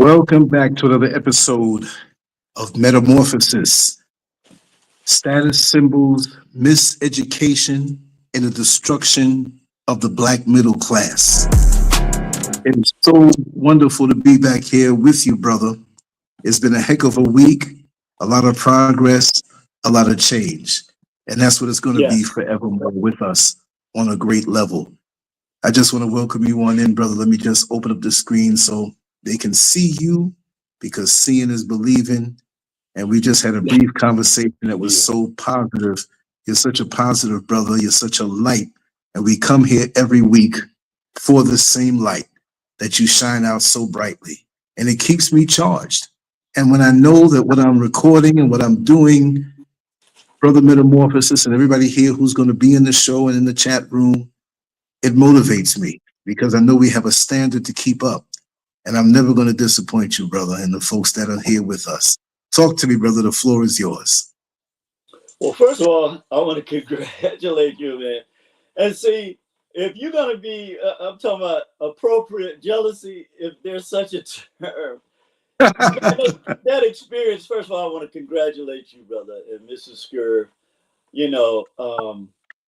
Welcome back to another episode of Metamorphosis, status symbols, miseducation, and the destruction of the black middle class. It is so wonderful to be back here with you, brother. It's been a heck of a week, a lot of progress, a lot of change. And that's what it's going to be Yes. forevermore with us on a great level. I just want to welcome you on in, brother. Let me just open up the screen so they can see you because seeing is believing. And we just had a brief conversation that was Yeah. so positive. You're such a positive brother. You're such a light. And we come here every week for the same light that you shine out so brightly. And it keeps me charged. And when I know that what I'm recording and what I'm doing, Brother Metamorphosis, and everybody here who's going to be in the show and in the chat room, it motivates me because I know we have a standard to keep up. And I'm never going to disappoint you, brother, and the folks that are here with us. Talk to me, brother. The floor is yours. Well, first of all, I want to congratulate you, man. And see, if you're going to be, I'm talking about appropriate jealousy, if there's such a term, that experience, first of all, I want to congratulate you, brother, and Mrs. Scurv. You know,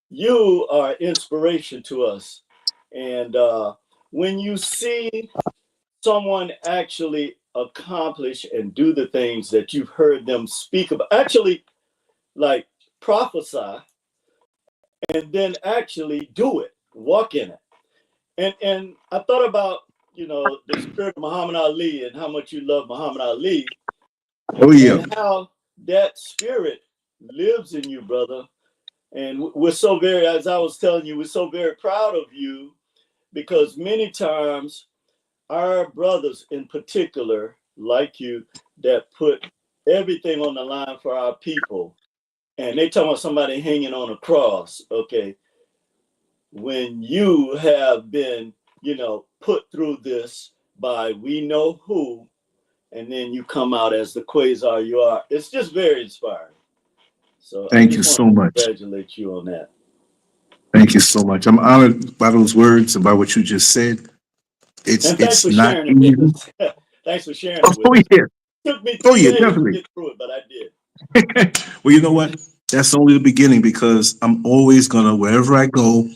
you are inspiration to us. And when you see someone actually accomplish and do the things that you've heard them speak about, actually like prophesy, and then actually do it, walk in it. And I thought about, the spirit of Muhammad Ali and how much you love Muhammad Ali Oh, yeah. and how that spirit lives in you, brother. And we're so very, as I was telling you, we're so very proud of you because many times our brothers in particular, like you, that put everything on the line for our people, and they talking about somebody hanging on a cross, okay? When you have been, put through this by we know who, and then you come out as the quasar you are, it's just very inspiring. So I Thank you just want so to much. congratulate you on that. Thank you so much. I'm honored by those words and by what you just said. And thanks It's for not sharing it easy. with us. Thanks for sharing it with Oh, us. yeah. It took me Oh, 3 yeah, days to definitely. get through it, but I did. Well, you know what? That's only the beginning because I'm always going to, wherever I go,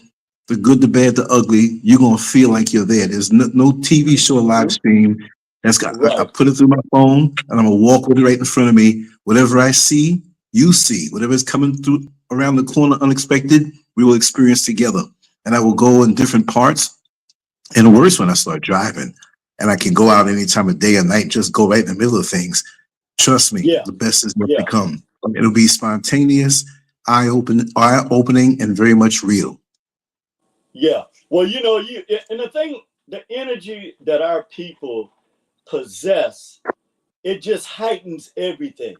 the good, the bad, the ugly, you're going to feel like you're there. There's no TV show or live stream that's got, I Right. put it through my phone and I'm going to walk with it right in front of me. Whatever I see, you see. Whatever is coming through around the corner unexpected, we will experience together. And I will go in different parts. And worse when I start driving and I can go out any time of day or night, just go right in the middle of things. Trust me, Yeah. the best is yet to Yeah. come. It'll be spontaneous, eye-opening, and very much real. Yeah. Well, and the thing, the energy that our people possess, it just heightens everything.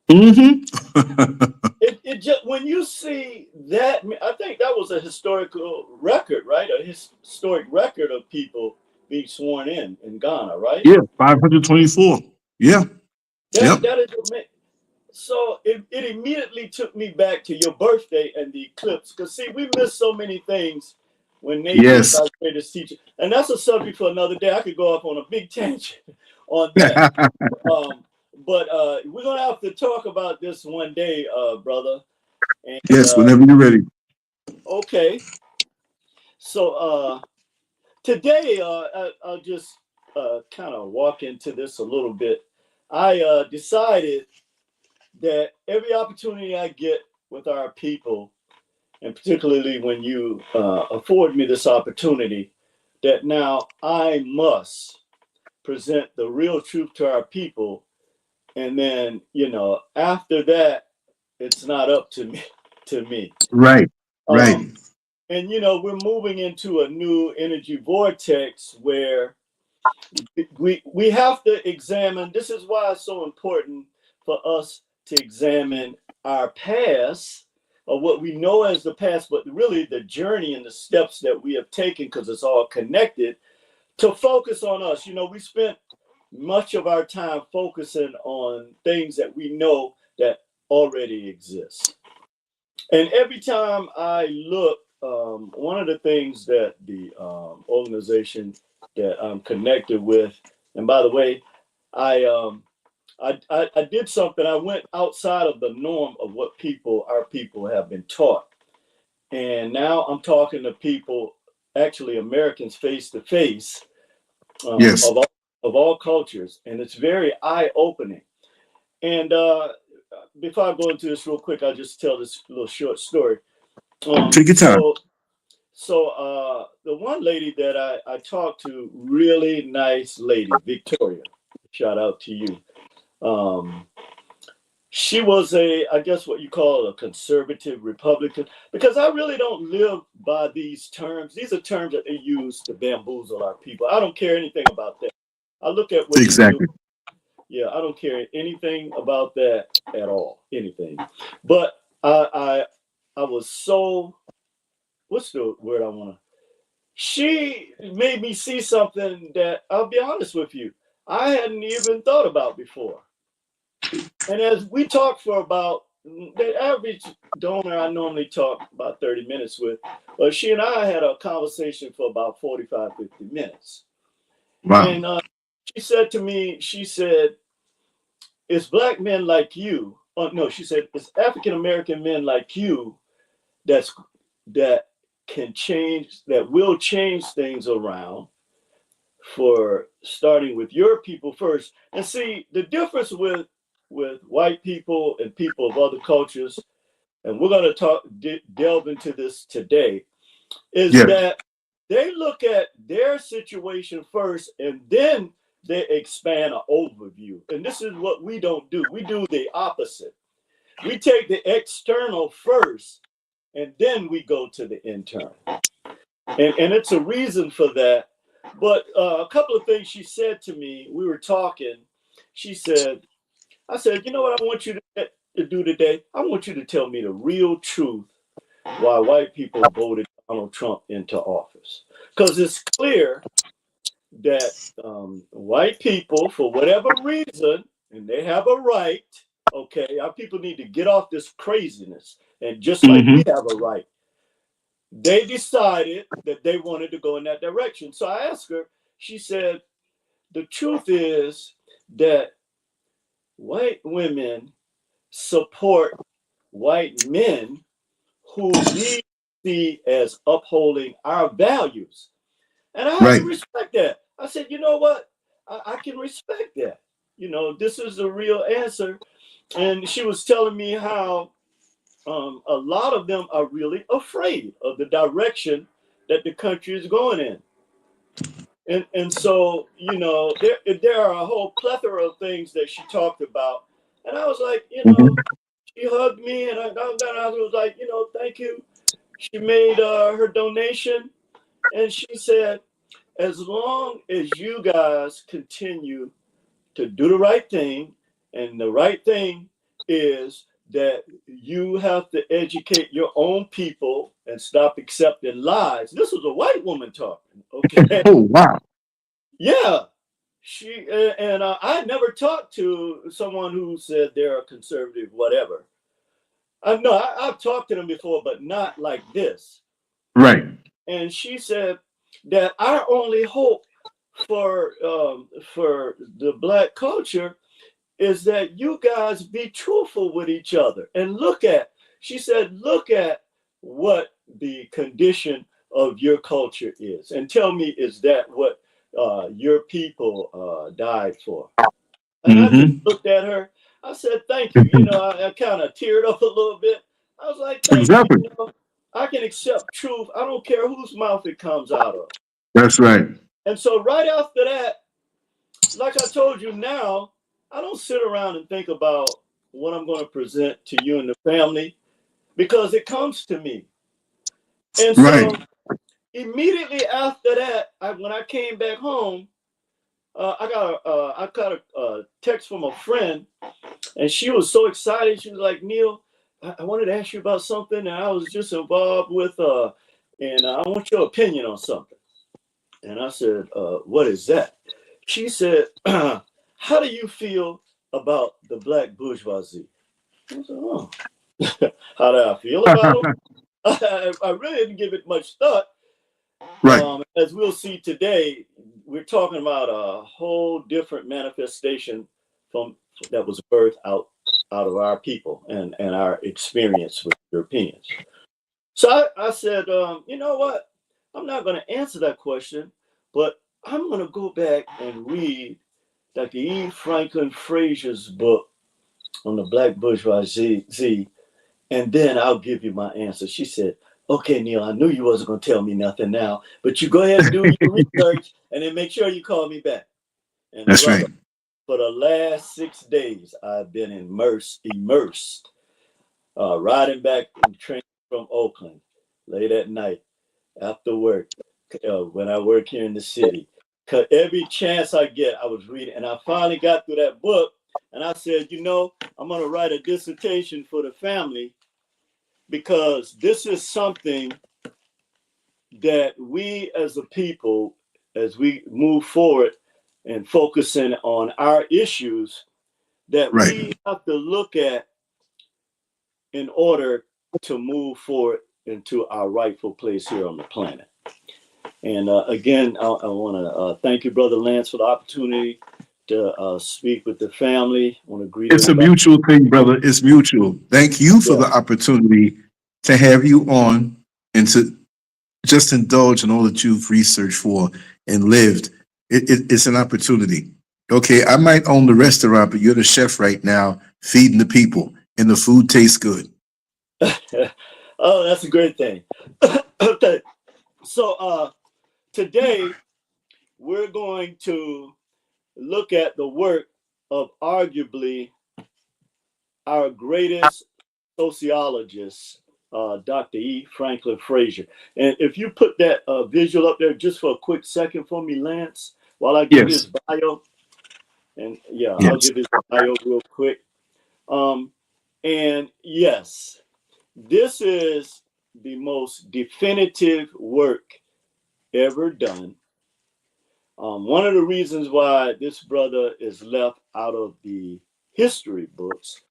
Mm-hmm. It just, when you see that, I think that was a historical record, right? A historic record of people being sworn in Ghana, right? Yeah, 524. Yeah. Yep. That is so it immediately took me back to your birthday and the eclipse. Because see, we missed so many things when Nature was Yes. our greatest teacher. And that's a subject for another day. I could go off on a big tangent on that. But we're gonna have to talk about this one day, brother. And Yes, whenever you're ready. okay. So today I'll just kind of walk into this a little bit. I decided that every opportunity I get with our people, and particularly when you afford me this opportunity, that now I must present the real truth to our people. And then, after that, it's not up to me. Right. Right. And we're moving into a new energy vortex where we have to examine. This is why it's so important for us to examine our past, or what we know as the past, but really the journey and the steps that we have taken, because it's all connected, to focus on us. We spent much of our time focusing on things that we know that already exist. And every time I look, one of the things that the organization that I'm connected with, and by the way, I did something. I went outside of the norm of what our people have been taught. And now I'm talking to people, actually Americans face to face, Yes. of all cultures. And it's very eye-opening. And before I go into this real quick, I'll just tell this little short story. Take your time. So the one lady that I talked to, really nice lady, Victoria, shout out to you. She was I guess what you call a conservative Republican, because I really don't live by these terms. These are terms that they use to bamboozle our people. I don't care anything about that. I look at what Exactly. you do. Yeah, I don't care anything about that at all, anything. But I was so, what's the word I want to, she made me see something that, I'll be honest with you, I hadn't even thought about before. And as we talked for about, the average donor I normally talk about 30 minutes with, but she and I had a conversation for about 45, 50 minutes. Wow. And she said to me, she said, it's black men like you, no, she said, it's African-American men like you that can change, that will change things around, for starting with your people first. And see, the difference with white people and people of other cultures, and we're going to delve into this today, is that they look at their situation first and then they expand an overview. And this is what we don't do. We do the opposite. We take the external first and then we go to the internal. And it's a reason for that. But a couple of things she said to me, we were talking. She said, I said, you know what I want you to do today? I want you to tell me the real truth why white people voted Donald Trump into office. Because it's clear that white people, for whatever reason, and they have a right, okay, our people need to get off this craziness. And just like we have a right, they decided that they wanted to go in that direction. So I asked her, she said, the truth is that white women support white men who we see as upholding our values. And I had to respect that. I said, you know what? I can respect that. You know, this is a real answer. And she was telling me how a lot of them are really afraid of the direction that the country is going in. And so, you know, there are a whole plethora of things that she talked about. And I was like, you know, she hugged me and I was like, you know, thank you. She made her donation and she said, as long as you guys continue to do the right thing, and the right thing is that you have to educate your own people and stop accepting lies. This was a white woman talking, okay? Oh, wow. Yeah. She and I never talked to someone who said they're a conservative, whatever. I've talked to them before, but not like this. Right. And she said that our only hope for the Black culture is that you guys be truthful with each other and look at. She said, look at what the condition of your culture is, and tell me, is that what your people died for? And I just looked at her. I said, thank you. You know, I kind of teared up a little bit. I was like, thank you. You know, I can accept truth. I don't care whose mouth it comes out of. That's right. And so right after that, like I told you now, I don't sit around and think about what I'm going to present to you and the family, because it comes to me. And so immediately after that, when I came back home, I got a text from a friend, and she was so excited. She was like, Neil, I wanted to ask you about something, and I was just involved with, and I want your opinion on something. And I said, what is that? She said, how do you feel about the Black bourgeoisie? I said, oh, how do I feel about them? I really didn't give it much thought. Right. As we'll see today, we're talking about a whole different manifestation from that was birthed out of our people and our experience with Europeans. So I said, you know what? I'm not going to answer that question, but I'm going to go back and read Dr. E. Franklin Frazier's book on the Black bourgeoisie, and then I'll give you my answer. She said, okay, Neil, I knew you wasn't going to tell me nothing now, but you go ahead and do your research and then make sure you call me back. And That's brother, right. for the last 6 days, I've been immersed, riding back in the train from Oakland late at night after work, when I work here in the city. 'Cause every chance I get, I was reading, and I finally got through that book, and I said, you know, I'm going to write a dissertation for the family, because this is something that we as a people, as we move forward and focusing on our issues, that Right. we have to look at in order to move forward into our rightful place here on the planet. And again, I want to thank you, Brother Lance, for the opportunity to speak with the family. I want to greet It's a everybody. mutual thing, brother. It's mutual. Thank you for Yeah. the opportunity to have you on and to just indulge in all that you've researched for and lived. It's an opportunity. Okay, I might own the restaurant, but you're the chef right now, feeding the people, and the food tastes good. Oh, that's a great thing. Okay. So today we're going to look at the work of arguably our greatest sociologist, Dr. E. Franklin Frazier. And if you put that visual up there just for a quick second for me, Lance, while I give Yes. his bio, and yeah, I'll Yes. give his bio real quick. And yes, this is the most definitive work ever done. One of the reasons why this brother is left out of the history books,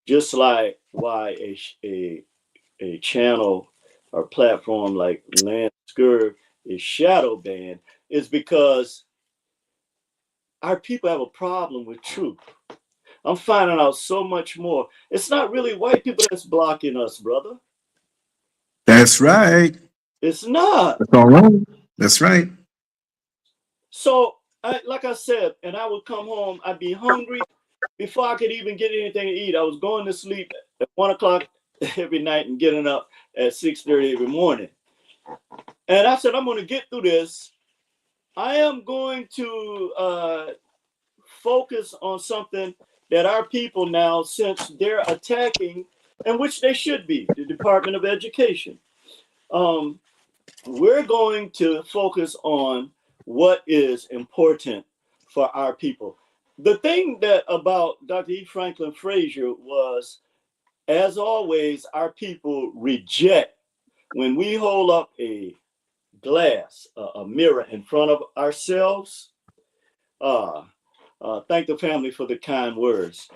just like why a channel or platform like LanceScurv is shadow banned, is because our people have a problem with truth. I'm finding out so much more. It's not really white people that's blocking us, brother. That's right. It's not. That's all right. That's right. So, like I said, and I would come home, I'd be hungry before I could even get anything to eat. I was going to sleep at 1 o'clock every night and getting up at 6:30 every morning. And I said, I'm going to get through this. I am going to focus on something that our people now, since they're attacking, and which they should be, the Department of Education. We're going to focus on what is important for our people. The thing that about Dr. E. Franklin Frazier was, as always, our people reject when we hold up a glass, a mirror in front of ourselves. Thank the family for the kind words.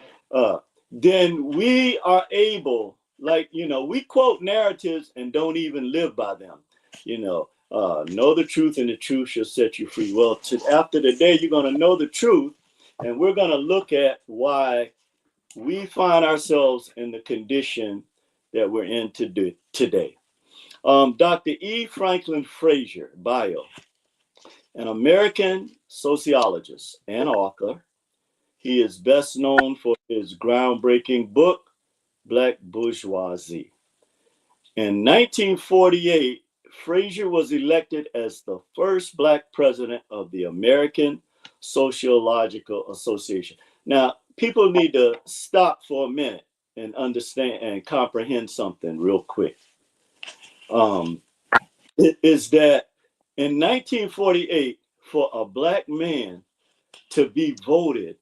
Then we are able, like, we quote narratives and don't even live by them. Know the truth and the truth shall set you free. Well, after the day, you're going to know the truth, and we're going to look at why we find ourselves in the condition that we're in today. Dr. E. Franklin Frazier, bio, an American sociologist and author. He is best known for his groundbreaking book, Black Bourgeoisie. In 1948, Frazier was elected as the first Black president of the American Sociological Association. Now, people need to stop for a minute and understand and comprehend something real quick. It is that in 1948, for a Black man to be voted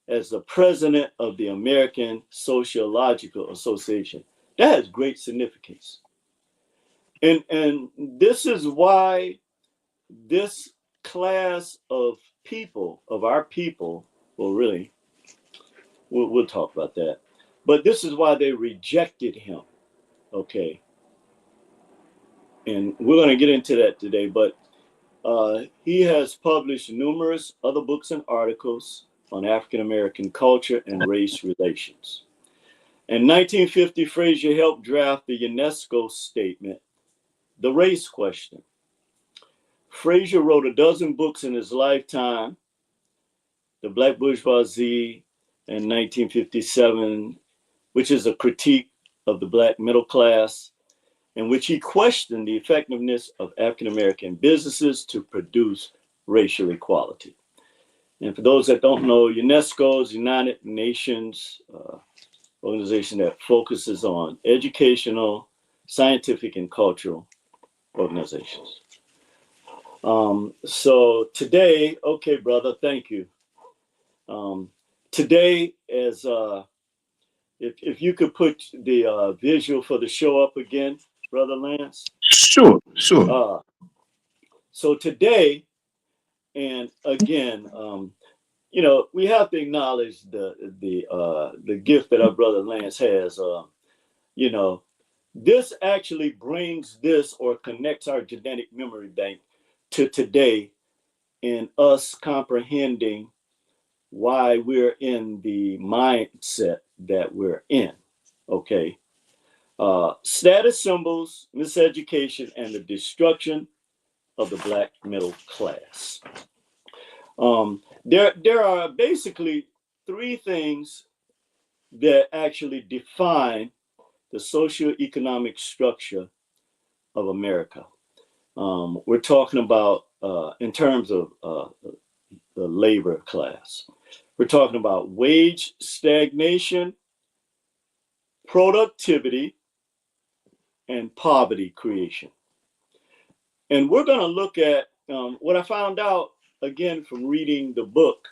as the president of the American Sociological Association, that has great significance. And this is why this class of people, of our people, well, really, we'll talk about that. But this is why they rejected him, okay? And we're going to get into that today. But He has published numerous other books and articles on African American culture and race relations. In 1950, Frazier helped draft the UNESCO statement, The Race Question. Frazier wrote a dozen books in his lifetime, The Black Bourgeoisie in 1957, which is a critique of the Black middle class, in which he questioned the effectiveness of African American businesses to produce racial equality. And for those that don't know, UNESCO is United Nations organization that focuses on educational, scientific, and cultural organizations. So today, okay, brother, thank you. Today, as if you could put the visual for the show up again, Brother Lance. Sure, sure. So today, and again, you know, we have to acknowledge the gift that our brother Lance has. You know, this actually brings this or connects our genetic memory bank to today in us comprehending why we're in the mindset that we're in. Okay. Status symbols, miseducation, and the destruction of the Black middle class. There are basically three things that actually define the socioeconomic structure of America. We're talking about, in terms of the labor class, we're talking about wage stagnation, productivity, and poverty creation. And we're going to look at what I found out, again, from reading the book,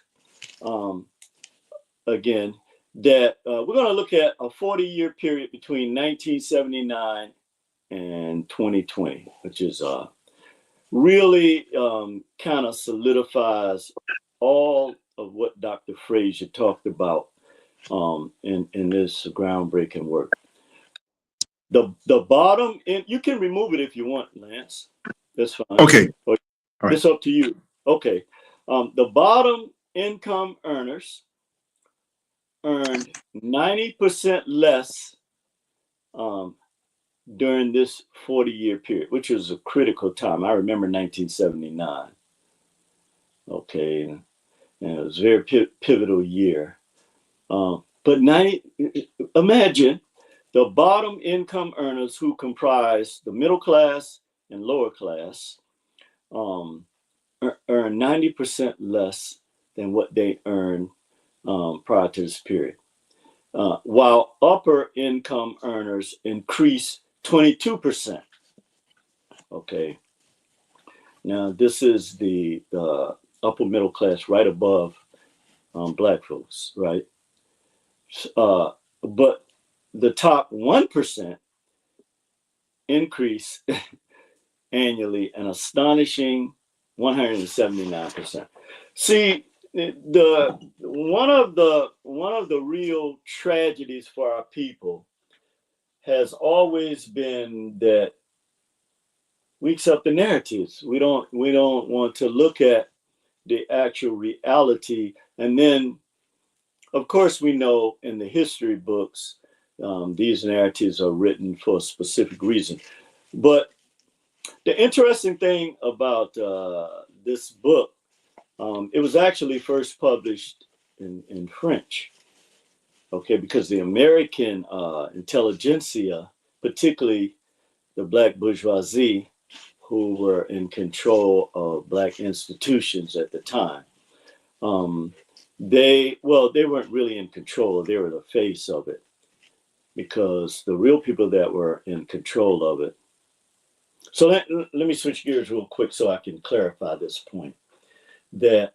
again, that we're going to look at a 40-year period between 1979 and 2020, which is really kind of solidifies all of what Dr. Frazier talked about in this groundbreaking work. The bottom, and you can remove it if you want, Lance. That's fine. Okay. All right. It's up to you. Okay. The bottom income earners earned 90% less during this 40-year period, which was a critical time. I remember 1979. Okay. And it was a very pivotal year. But imagine the bottom income earners who comprise the middle class and lower class earn 90% less than what they earned prior to this period. While upper income earners increase 22%. Okay. Now, this is the upper middle class right above Black folks, right? But the top 1% increase annually an astonishing 179%. See, one of the real tragedies for our people has always been that we accept the narratives. We don't want to look at the actual reality. And then, of course, we know in the history books, these narratives are written for a specific reason. But the interesting thing about this book, it was actually first published in French, okay, because the American intelligentsia, particularly the Black bourgeoisie, who were in control of Black institutions at the time, they weren't really in control. They were the face of it, because the real people that were in control of it. So let me switch gears real quick so I can clarify this point. That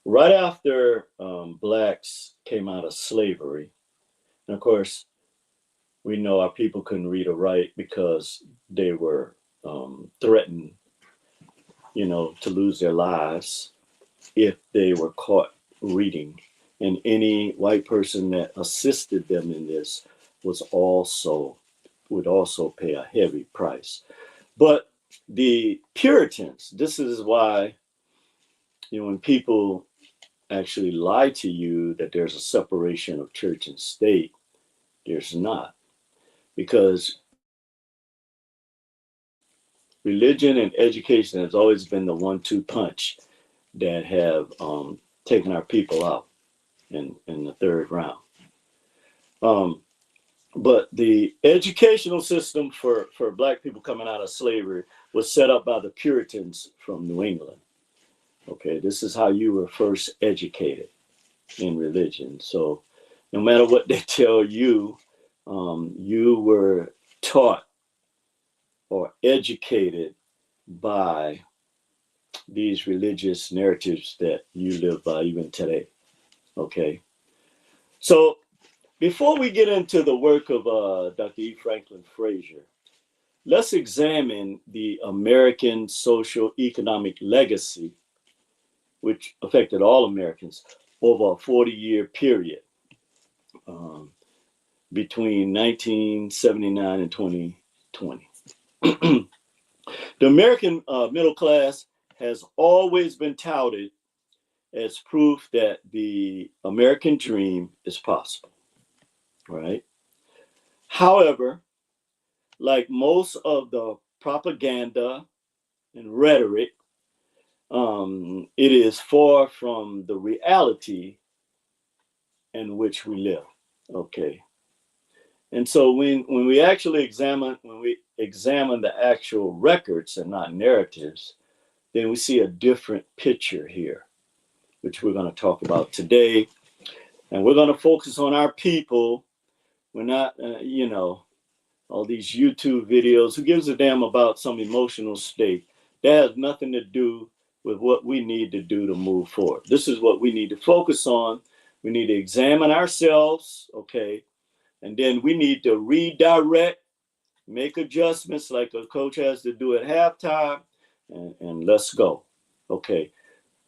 right after Blacks came out of slavery, and of course, we know our people couldn't read or write because they were threatened, to lose their lives if they were caught reading. And any white person that assisted them in this would also pay a heavy price. But the Puritans, this is why, when people actually lie to you that there's a separation of church and state, there's not. Because religion and education has always been the 1-2 punch that have taken our people out in the third round. But the educational system for Black people coming out of slavery was set up by the Puritans from New England. Okay, this is how you were first educated in religion. So no matter what they tell you, you were taught or educated by these religious narratives that you live by even today. Okay, so before we get into the work of Dr. E. Franklin Frazier, let's examine the American social economic legacy, which affected all Americans over a 40-year period between 1979 and 2020. The American middle class has always been touted as proof that the American dream is possible, right? However, like most of the propaganda and rhetoric, it is far from the reality in which we live. Okay. And so when we actually examine the actual records and not narratives, then we see a different picture here, which we're going to talk about today. And we're going to focus on our people. We're not, all these YouTube videos. Who gives a damn about some emotional state? That has nothing to do with what we need to do to move forward. This is what we need to focus on. We need to examine ourselves, okay? And then we need to redirect, make adjustments like a coach has to do at halftime, and let's go. Okay.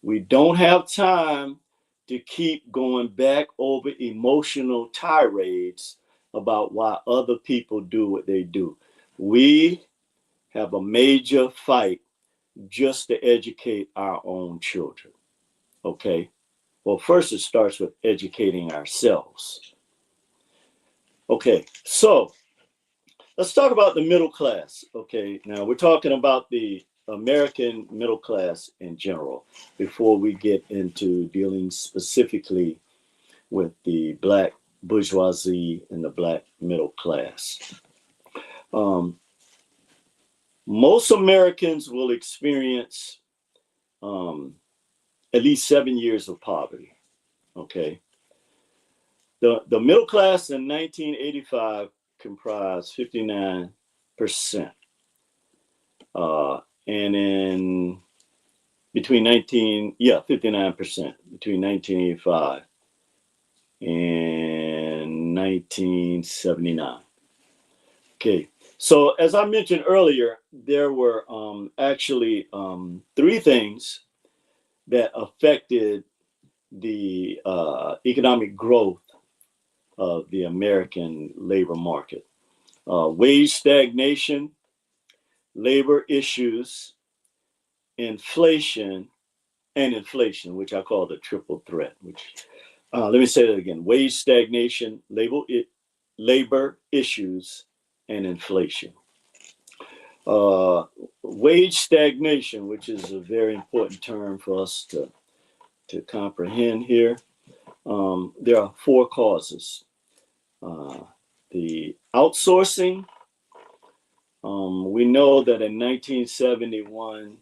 We don't have time to keep going back over emotional tirades about why other people do what they do. We have a major fight just to educate our own children. Okay. Well, first it starts with educating ourselves. Okay. So let's talk about the middle class. Okay. Now we're talking about the American middle class in general before we get into dealing specifically with the Black bourgeoisie and the Black middle class. Most Americans will experience at least 7 years of poverty. Okay. The middle class in 1985 comprised 59%. And in between 59% between 1985 and 1979. Okay, so as I mentioned earlier, there were actually 3 things that affected the economic growth of the American labor market. Wage stagnation, labor issues, inflation, which I call the triple threat. Which let me say that again: wage stagnation, labor issues, and inflation. Wage stagnation, which is a very important term for us to comprehend here. There are 4 causes. The outsourcing. We know that in 1971,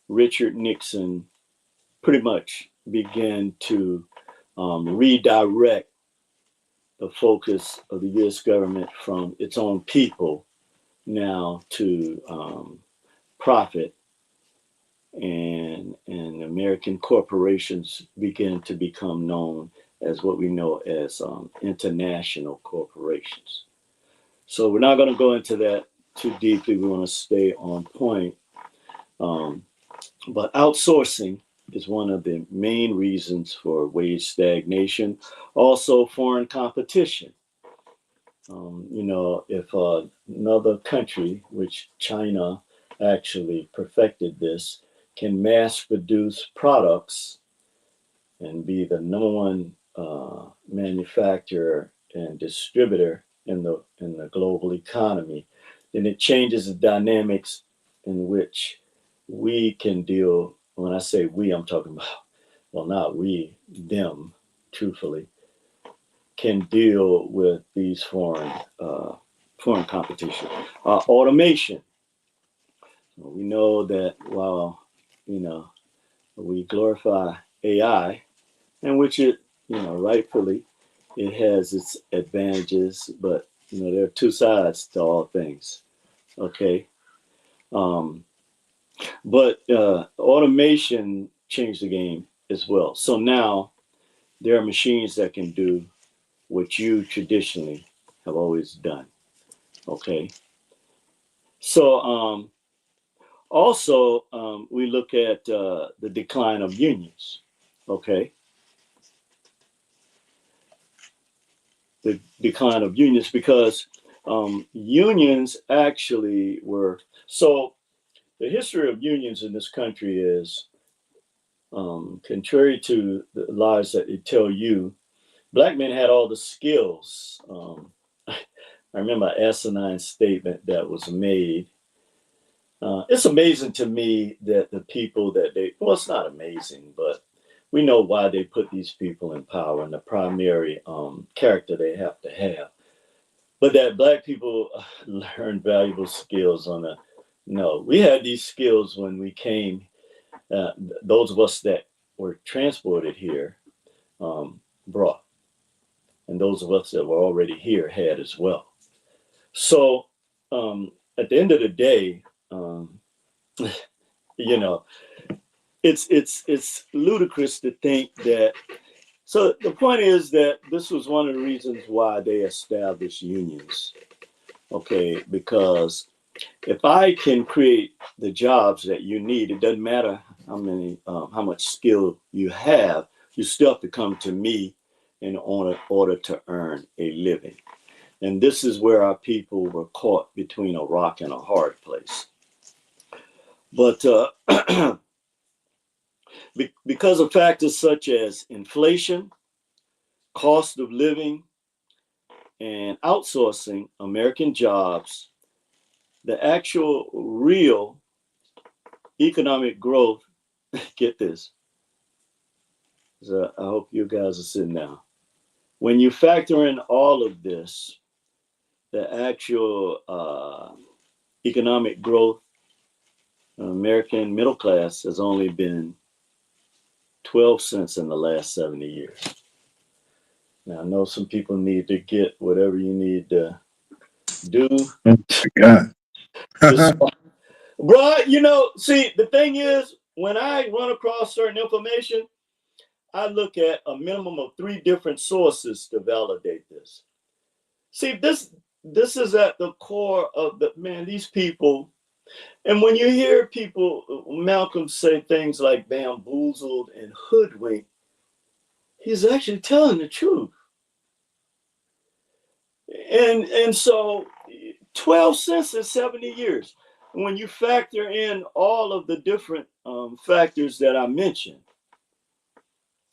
Richard Nixon pretty much began to redirect the focus of the U.S. government from its own people now to profit, and American corporations began to become known as what we know as international corporations. So we're not going to go into that too deeply. We want to stay on point. But outsourcing is one of the main reasons for wage stagnation. Also, foreign competition. If another country, which China actually perfected this, can mass produce products and be the number one manufacturer and distributor in the global economy, then it changes the dynamics in which we can deal. When I say we, I'm talking about, well, not we, them, truthfully, can deal with these foreign competition. Automation. We know that while we glorify AI, and which it rightfully it has its advantages, but there are two sides to all things. Okay, but automation changed the game as well. So now there are machines that can do what you traditionally have always done. Okay, so also we look at the decline of unions. Okay, the decline of unions because unions actually were so. The history of unions in this country is contrary to the lies that they tell you. Black men had all the skills. I remember an asinine statement that was made. It's amazing to me that the people that well, it's not amazing, but we know why they put these people in power and the primary character they have to have. But that Black people learn valuable skills no, we had these skills when we came, those of us that were transported here brought, and those of us that were already here had as well. So at the end of the day, it's ludicrous to think that. So the point is that this was one of the reasons why they established unions. Okay, because if I can create the jobs that you need, it doesn't matter how much skill you have, you still have to come to me in order to earn a living. And this is where our people were caught between a rock and a hard place. But because of factors such as inflation, cost of living, and outsourcing American jobs, the actual real economic growth, get this. So I hope you guys are sitting down. When you factor in all of this, the actual economic growth, American middle class has only been 12 cents in the last 70 years. Now, I know some people need to get whatever you need to do. Yeah. Bro, see, the thing is, when I run across certain information, I look at a minimum of 3 different sources to validate this. See, this is at the core of these people. And when you hear people, Malcolm say things like bamboozled and hoodwinked, he's actually telling the truth. And so 12 cents in 70 years. When you factor in all of the different factors that I mentioned,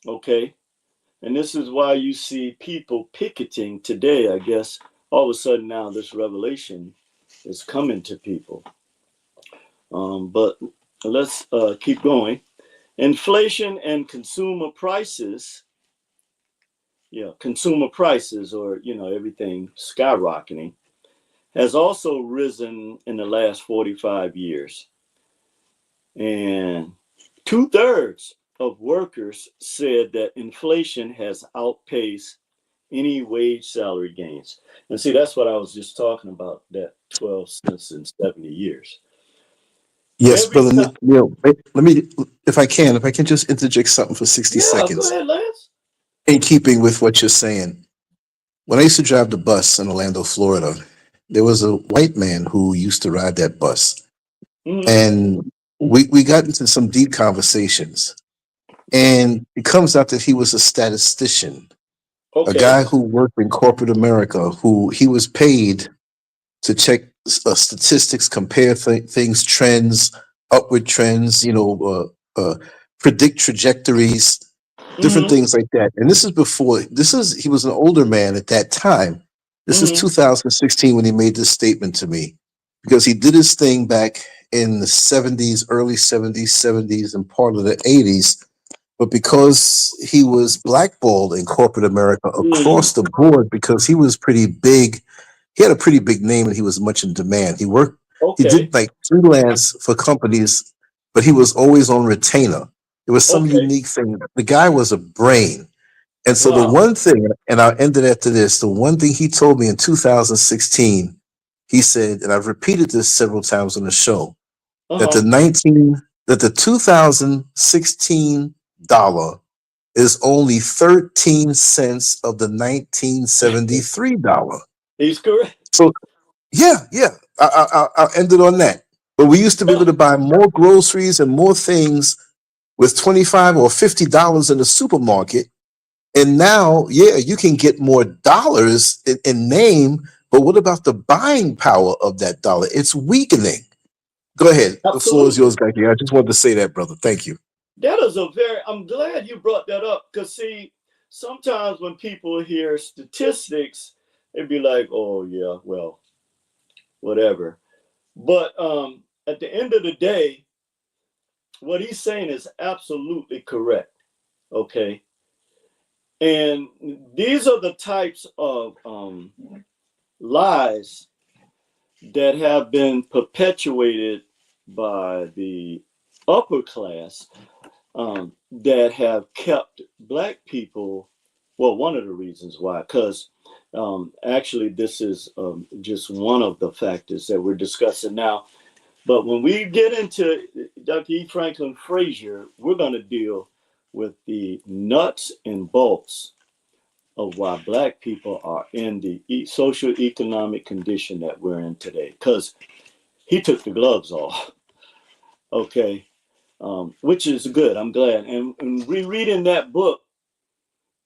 okay, and this is why you see people picketing today. I guess all of a sudden now this revelation is coming to people. But let's keep going. Inflation and consumer prices, or everything skyrocketing, has also risen in the last 45 years. And 2/3 of workers said that inflation has outpaced any wage salary gains. And see, that's what I was just talking about, that 12 cents in 70 years. Yes, brother Neil, let me, if I can just interject something for 60 seconds. Go ahead, Lance. In keeping with what you're saying, when I used to drive the bus in Orlando, Florida, there was a white man who used to ride that bus. Mm-hmm. And we got into some deep conversations. And it comes out that he was a statistician, a guy who worked in corporate America, who he was paid to check statistics, compare things, trends, upward trends, predict trajectories, different Mm-hmm. things like that. And this is before, he was an older man at that time. This is Mm-hmm. 2016 when he made this statement to me, because he did his thing back in the 70s, early 70s, and part of the 80s. But because he was blackballed in corporate America Mm-hmm. across the board, because he was pretty big, he had a pretty big name and he was much in demand. He Okay. did like freelance for companies, but he was always on retainer. It was some Okay. unique thing. The guy was a brain. And so the Wow. one thing, and I'll end it after this, the one thing he told me in 2016, he said, and I've repeated this several times on the show, that Uh-huh. the 2016 dollar is only 13 cents of the 1973 dollar. He's correct. So yeah, I'll end it on that. But we used to be able to buy more groceries and more things with 25 or $50 in the supermarket. And now, yeah, you can get more dollars in name, but what about the buying power of that dollar? It's weakening. Go ahead. The floor is yours, Absolutely. back here. I just wanted to say that, brother. Thank you. That is I'm glad you brought that up, because see, sometimes when people hear statistics, they'd be like, oh yeah, well, whatever. But at the end of the day, what he's saying is absolutely correct. Okay. And these are the types of lies that have been perpetuated by the upper class, that have kept Black people. Well, one of the reasons why, because actually, this is just one of the factors that we're discussing now. But when we get into Dr. E. Franklin Frazier, we're going to deal with the nuts and bolts of why Black people are in the social economic condition that we're in today. Because he took the gloves off, okay, which is good. I'm glad. And rereading that book,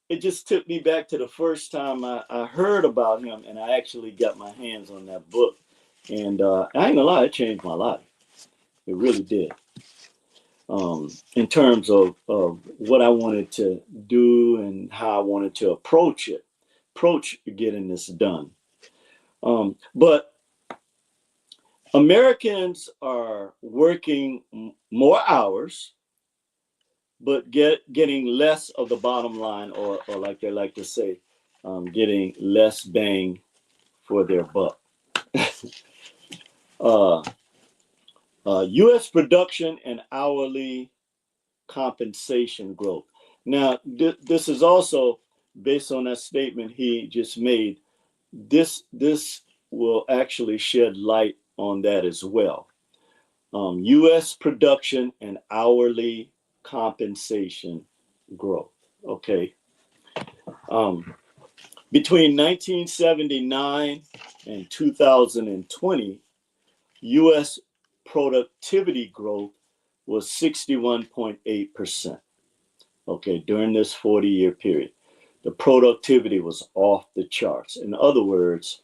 it just took me back to the first time I heard about him, and I actually got my hands on that book. And I ain't gonna lie, it changed my life. It really did. In terms of what I wanted to do and how I wanted to approach getting this done. But Americans are working more hours, but getting less of the bottom line, or like they like to say, getting less bang for their buck. uh, U.S. production and hourly compensation growth. Now, this is also based on that statement he just made. This will actually shed light on that as well. U.S. production and hourly compensation growth. Okay. Um, Between 1979 and 2020, U.S. productivity growth was 61.8%. Okay, during this 40-year period, the productivity was off the charts. In other words,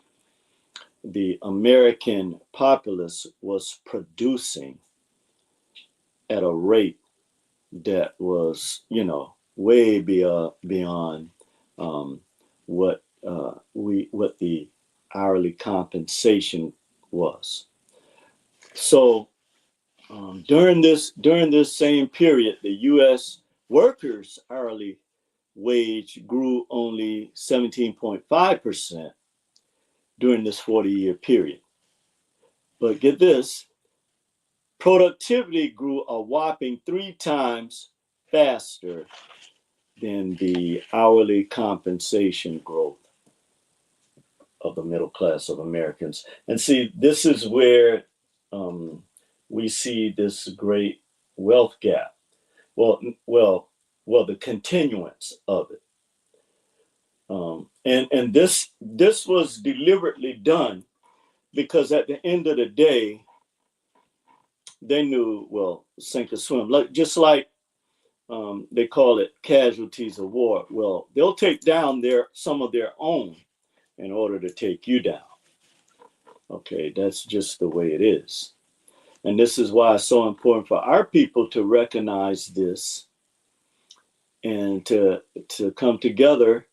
the American populace was producing at a rate that was, way beyond um, what the hourly compensation was. So during this same period, the U.S. workers' hourly wage grew only 17.5% during this 40-year period. But get this, productivity grew a whopping 3 times faster than the hourly compensation growth of the middle class of Americans. And see, this is where um, we see this great wealth gap. Well, well, the continuance of it. And this was deliberately done because at the end of the day, they knew, well, sink or swim. Just like they call it casualties of war. Well, they'll take down some of their own in order to take you down. Okay, that's just the way it is. And this is why it's so important for our people to recognize this and to come together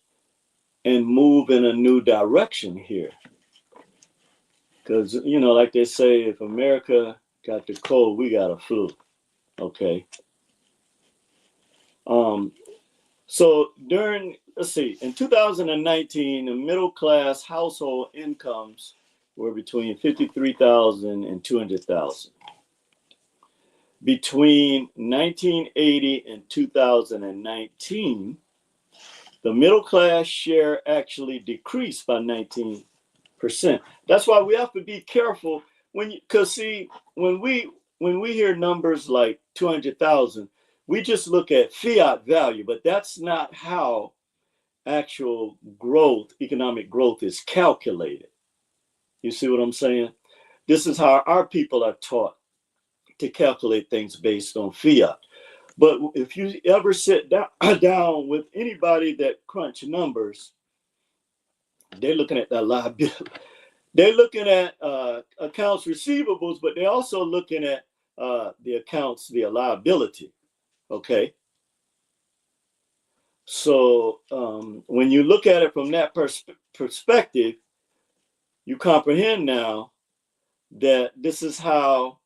and move in a new direction here. Because, you know, like they say, if America got the cold, we got a flu. Okay. So let's see, in 2019, the middle class household incomes were between 53,000 and 200,000. Between 1980 and 2019, the middle class share actually decreased by 19%. That's why we have to be careful because see, when we hear numbers like 200,000, we just look at fiat value, but that's not how actual growth, economic growth, is calculated. You see what I'm saying? This is how our people are taught to calculate things based on fiat. But if you ever sit down with anybody that crunch numbers, they're looking at that liability. They're looking at accounts receivables, but they're also looking at the liability. Okay. So when you look at it from that perspective, you comprehend now that this is how,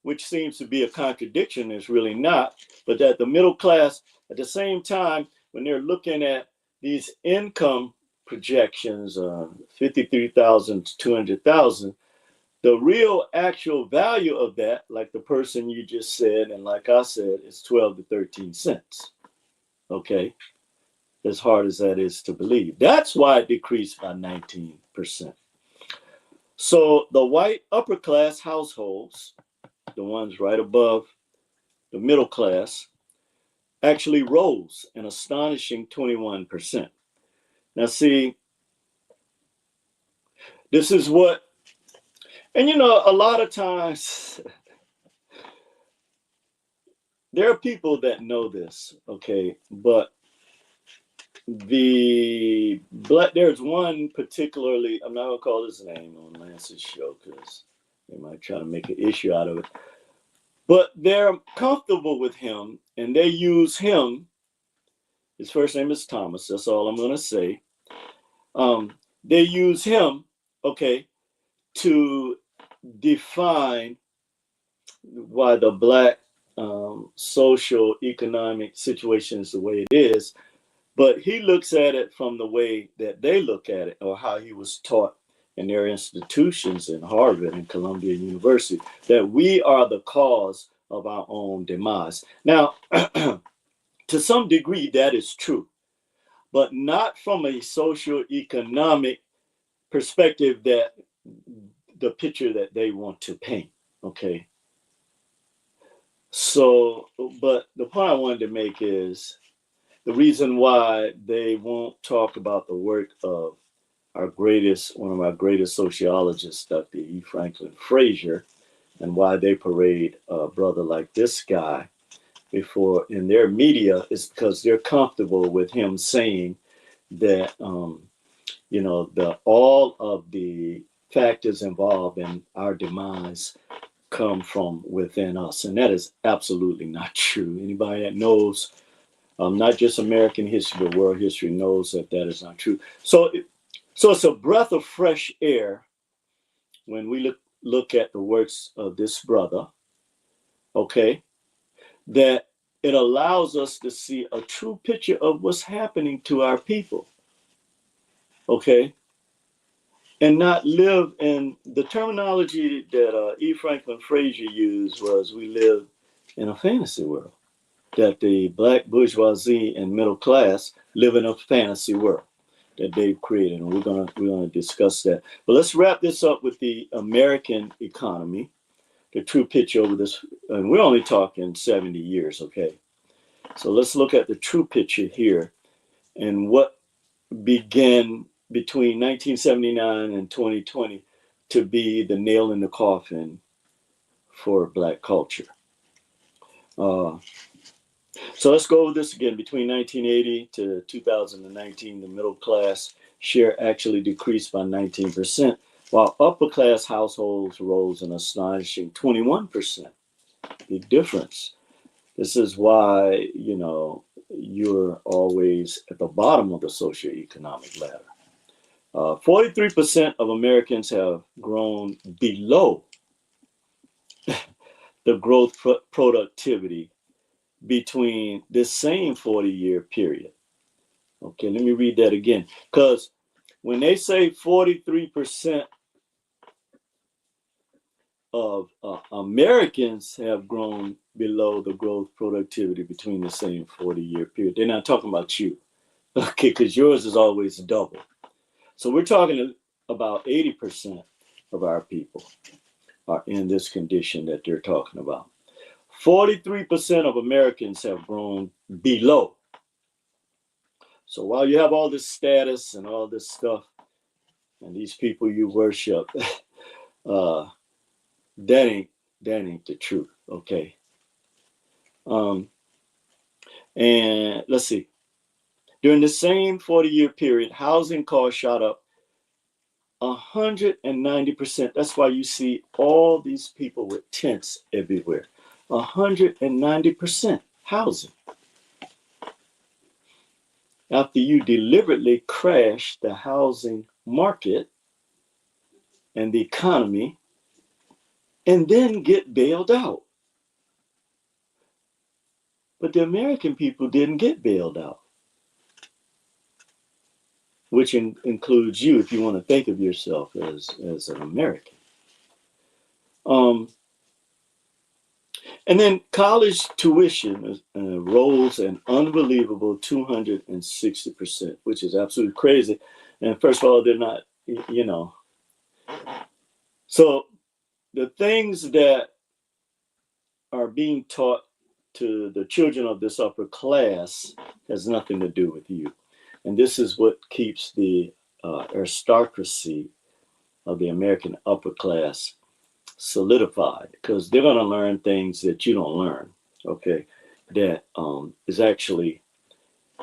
which seems to be a contradiction, is really not, but that the middle class, at the same time, when they're looking at these income projections, 53,000 to 200,000, the real actual value of that, like the person you just said, and like I said, is 12 to 13 cents. Okay. As hard as that is to believe. That's why it decreased by 19%. So the white upper class households, the ones right above the middle class, actually rose an astonishing 21%. Now, see, this is what, and you know, a lot of times there are people that know this, okay, but there's one particularly, I'm not gonna call his name on Lance's show because they might try to make an issue out of it, but they're comfortable with him and they use him. His first name is Thomas, that's all I'm gonna say. They use him, okay, to define why the Black social economic situation is the way it is. But he looks at it from the way that they look at it, or how he was taught in their institutions in Harvard and Columbia University, that we are the cause of our own demise. Now, to some degree, that is true, but not from a socio-economic perspective, that the picture that they want to paint, okay? So, but the point I wanted to make is, the reason why they won't talk about the work of one of our greatest sociologists, Dr. E. Franklin Frazier, and why they parade a brother like this guy before in their media, is because they're comfortable with him saying that, you know, all of the factors involved in our demise come from within us. And that is absolutely not true. Anybody that knows not just American history, but world history, knows that that is not true. So it's a breath of fresh air when we look at the works of this brother, okay, that it allows us to see a true picture of what's happening to our people, okay, and not live in the terminology that E. Franklin Frazier used was, we live in a fantasy world, that the Black bourgeoisie and middle class live in a fantasy world that they've created, and we're gonna discuss that. But let's wrap this up with the American economy, the true picture over this, and we're only talking 70 years, okay? So let's look at the true picture here and what began between 1979 and 2020 to be the nail in the coffin for Black culture. So let's go over this again. Between 1980 to 2019, the middle class share actually decreased by 19%. while upper class households rose an astonishing 21%. Big difference. This is why, you're always at the bottom of the socioeconomic ladder. 43% of Americans have grown below the growth productivity between this same 40-year period. Okay, let me read that again. Because when they say 43% of Americans have grown below the growth productivity between the same 40-year period, they're not talking about you, okay, because yours is always double. So we're talking about 80% of our people are in this condition that they're talking about. 43% of Americans have grown below. So while you have all this status and all this stuff, and these people you worship, that ain't the truth, okay? And let's see. During the same 40-year period, housing costs shot up 190%. That's why you see all these people with tents everywhere. 190% housing. After you deliberately crash the housing market and the economy, and then get bailed out. But the American people didn't get bailed out, which includes you if you want to think of yourself as an American. And then college tuition rose an unbelievable 260%, which is absolutely crazy. And first of all, they're not, So the things that are being taught to the children of this upper class has nothing to do with you. And this is what keeps the aristocracy of the American upper class solidified, because they're going to learn things that you don't learn, okay, that is actually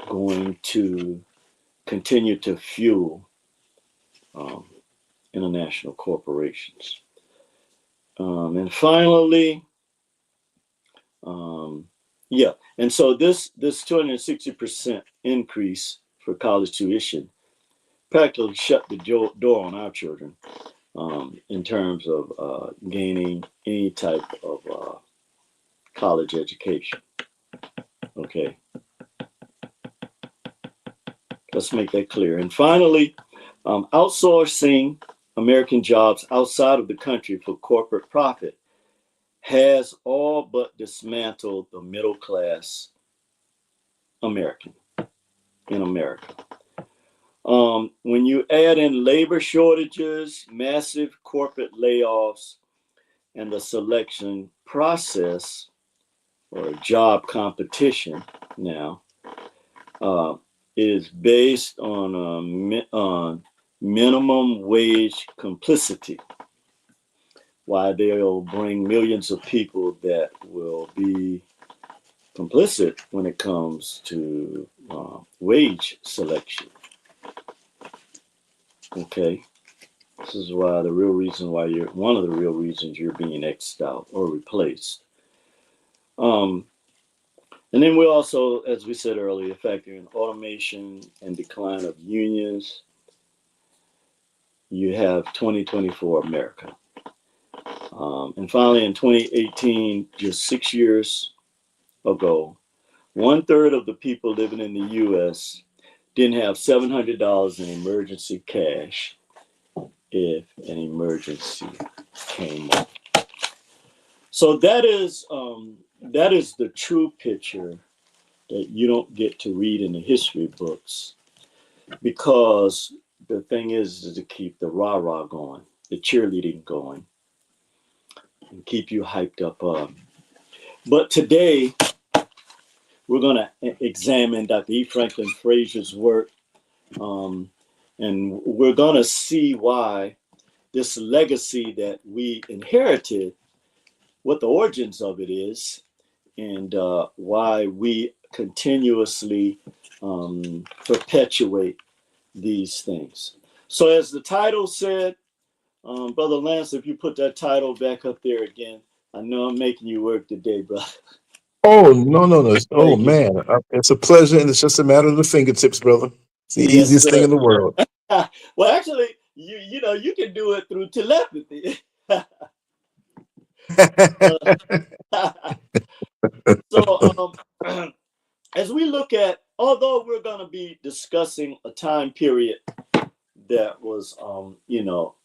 going to continue to fuel international corporations. And finally, and so this 260% increase for college tuition practically shut the door on our children in terms of gaining any type of college education. Okay, let's make that clear. And finally, outsourcing American jobs outside of the country for corporate profit has all but dismantled the middle class American in America. When you add in labor shortages, massive corporate layoffs, and the selection process or job competition now is based on minimum wage complicity. Why they'll bring millions of people that will be complicit when it comes to wage selection. Okay, this is why one of the real reasons you're being X'd out or replaced. And then we also, as we said earlier, factor in automation and decline of unions. You have 2024 America. And finally, in 2018, just 6 years ago, 1/3 of the people living in the U.S. didn't have $700 in emergency cash if an emergency came up. So that is the true picture that you don't get to read in the history books, because the thing is to keep the rah-rah going, the cheerleading going, and keep you hyped up. But today, we're going to examine Dr. E. Franklin Frazier's work, and we're going to see why this legacy that we inherited, what the origins of it is, and why we continuously perpetuate these things. So as the title said, Brother Lance, if you put that title back up there again, I know I'm making you work today, brother. Oh, no, no, no. Oh, Thank you. man. It's a pleasure, and it's just a matter of the fingertips, brother. It's the Yes, easiest thing sir. in the world. Well, actually, you know, you can do it through telepathy. So, as we look at, although we're going to be discussing a time period that was, you know,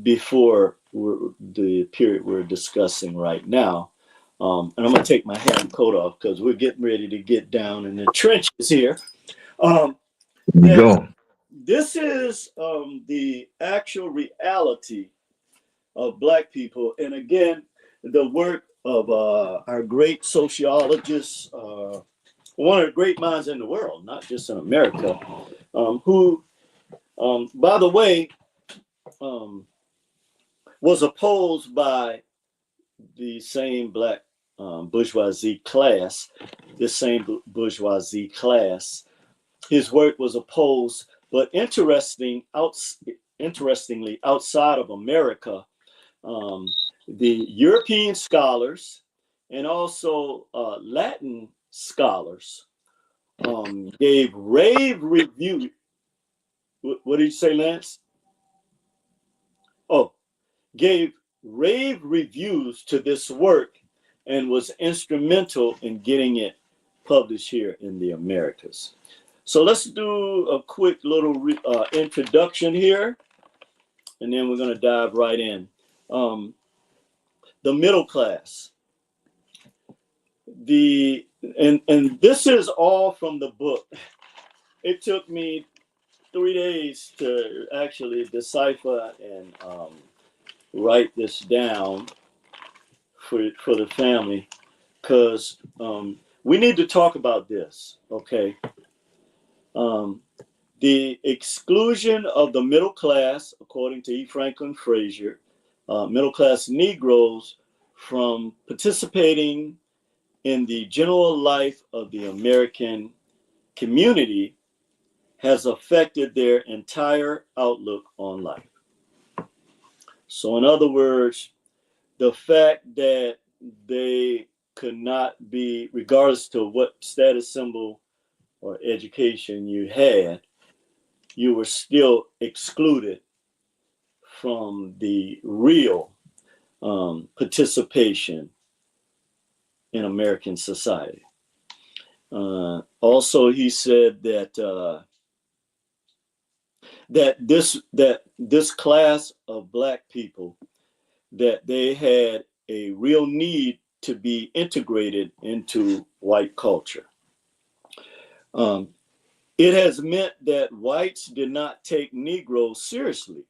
before the period we're discussing right now, and I'm going to take my hat and coat off because we're getting ready to get down in the trenches here. You That go. this is the actual reality of Black people, and again, the work of our great sociologists, one of the great minds in the world, not just in America, who, by the way, was opposed by the same Black bourgeoisie class, this same bourgeoisie class. His work was opposed, but interestingly, outside of America, the European scholars and also Latin scholars gave rave review. What did you say, Lance? Oh, gave rave reviews to this work and was instrumental in getting it published here in the Americas. So let's do a quick little introduction here, and then we're going to dive right in. The middle class. And this is all from the book. It took me 3 days to actually decipher and write this down for the family, because we need to talk about this, okay? The exclusion of the middle class, according to E. Franklin Frazier, middle class Negroes from participating in the general life of the American community has affected their entire outlook on life. So, in other words, the fact that they could not be, regardless to what status symbol or education you had, you were still excluded from the real participation in American society. Also, he said that this class of Black people, that they had a real need to be integrated into white culture. It has meant that whites did not take Negroes seriously,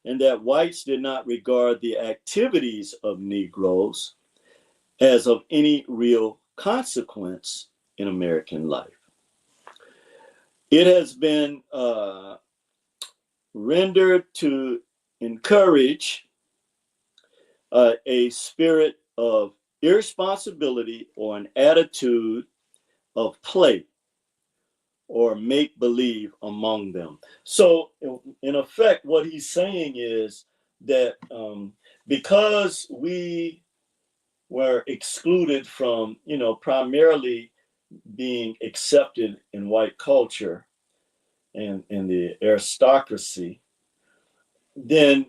and that whites did not regard the activities of Negroes as of any real consequence in American life. It has been rendered to encourage a spirit of irresponsibility or an attitude of play or make believe among them. So, in effect, what he's saying is that because we were excluded from, you know, primarily being accepted in white culture and in the aristocracy, then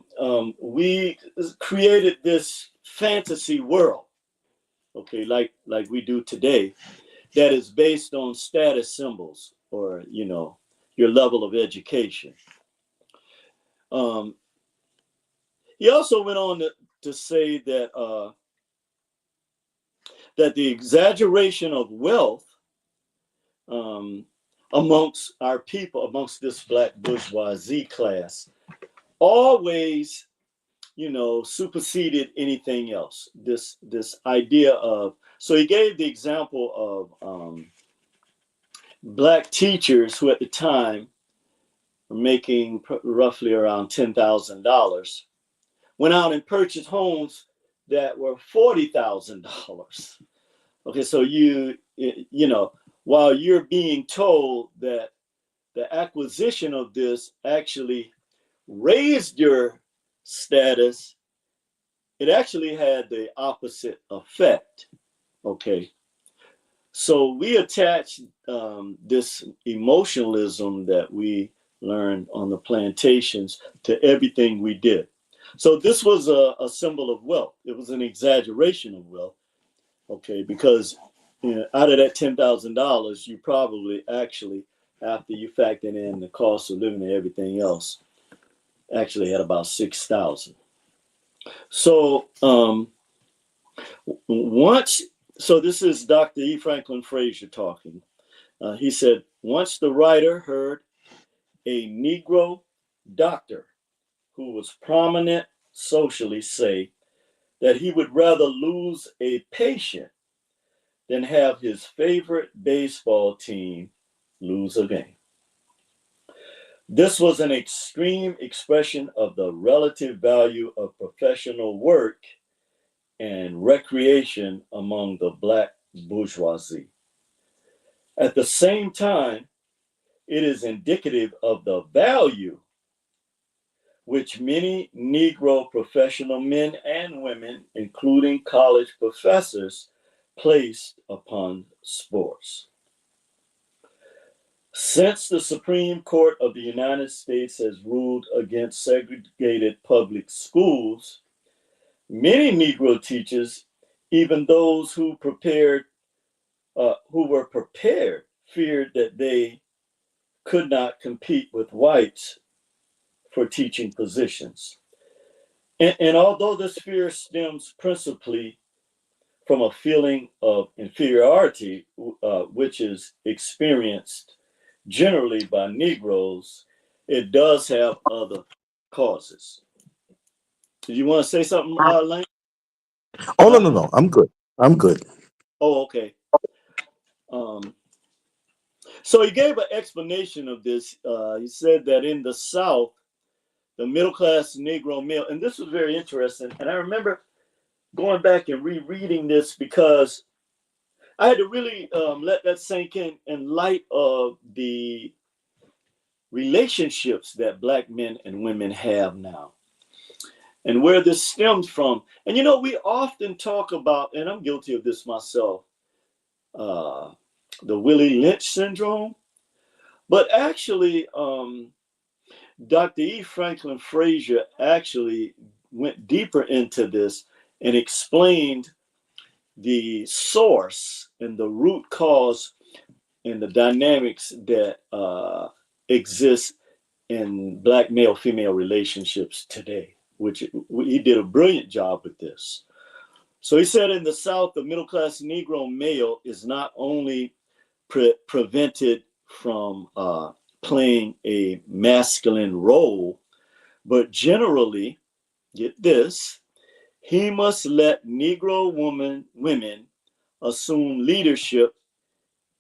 we created this fantasy world, okay, like we do today, that is based on status symbols or, you know, your level of education. He also went on to say that that the exaggeration of wealth amongst our people, amongst this Black bourgeoisie class, always, you know, superseded anything else. This idea of, so he gave the example of Black teachers who at the time were making roughly around $10,000, went out and purchased homes that were $40,000. Okay, so you know, while you're being told that the acquisition of this actually raised your status, it actually had the opposite effect. Okay. So we attach this emotionalism that we learned on the plantations to everything we did. So this was a symbol of wealth. It was an exaggeration of wealth. Okay, because out of that $10,000, you probably actually, after you factor in the cost of living and everything else, actually had about 6,000. So so this is Dr. E. Franklin Frazier talking. He said, once the writer heard a Negro doctor who was prominent socially say that he would rather lose a patient than have his favorite baseball team lose a game. This was an extreme expression of the relative value of professional work and recreation among the Black bourgeoisie. At the same time, it is indicative of the value which many Negro professional men and women, including college professors, placed upon sports. Since the Supreme Court of the United States has ruled against segregated public schools, many Negro teachers, even those who were prepared, feared that they could not compete with whites for teaching positions. And although this fear stems principally from a feeling of inferiority, which is experienced generally by Negroes, it does have other causes. Do you want to say something, Lane? Oh, no. I'm good. I'm good. Oh, okay. So he gave an explanation of this. He said that in the South, the middle class Negro male, and this was very interesting. And I remember going back and rereading this because I had to really let that sink in light of the relationships that Black men and women have now and where this stems from. And we often talk about, and I'm guilty of this myself, the Willie Lynch syndrome. But actually, Dr. E. Franklin Frazier actually went deeper into this and explained the source and the root cause and the dynamics that exist in Black male-female relationships today, which he did a brilliant job with this. So he said in the South, the middle-class Negro male is not only prevented from playing a masculine role, but generally, get this, he must let Negro women assume leadership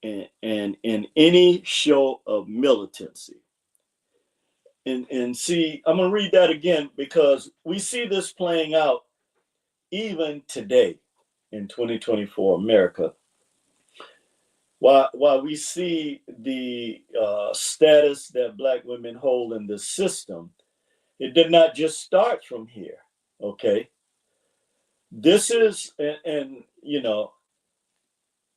and in any show of militancy. And see, I'm going to read that again because we see this playing out even today in 2024 America. While we see the status that Black women hold in the system, it did not just start from here, okay? This is, and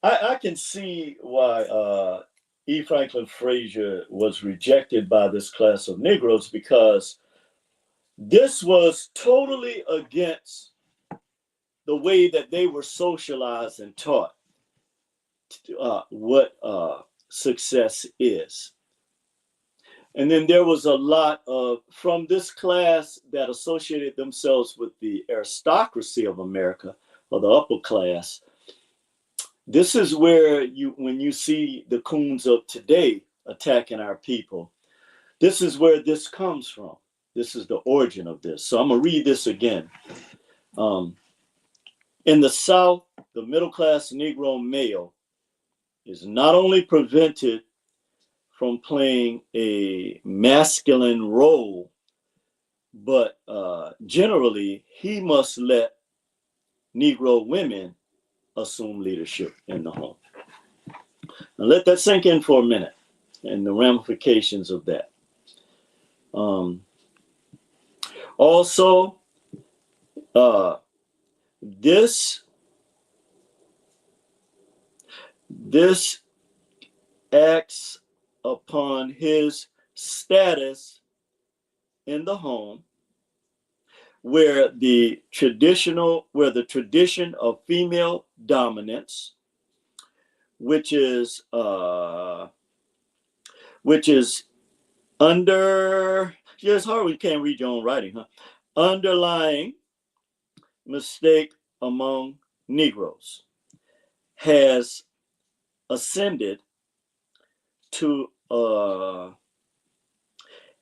I can see why E. Franklin Frazier was rejected by this class of Negroes because this was totally against the way that they were socialized and taught what success is. And then there was a lot from this class that associated themselves with the aristocracy of America or the upper class. This is where when you see the coons of today attacking our people, this is where this comes from. This is the origin of this. So I'm going to read this again. In the South, the middle-class Negro male is not only prevented from playing a masculine role, but generally, he must let Negro women assume leadership in the home. Now let that sink in for a minute and the ramifications of that. Also, this acts upon his status in the home, where the tradition of female dominance, which is under, yeah, it's hard, we can't read your own writing, huh? Underlying mistake among Negroes has ascended to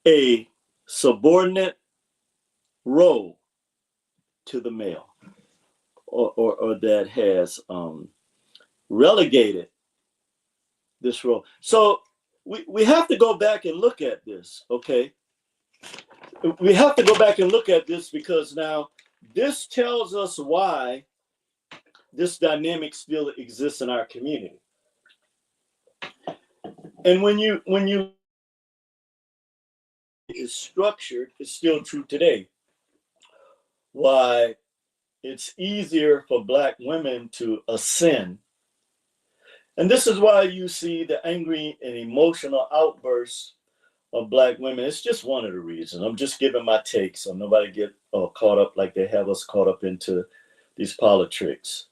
a subordinate role to the male, or that has relegated this role. So we have to go back and look at this, okay? We have to go back and look at this, because now this tells us why this dynamic still exists in our community. And when you is structured, it's still true today. Why it's easier for Black women to ascend. And this is why you see the angry and emotional outbursts of Black women. It's just one of the reasons. I'm just giving my take so nobody get caught up like they have us caught up into these politics.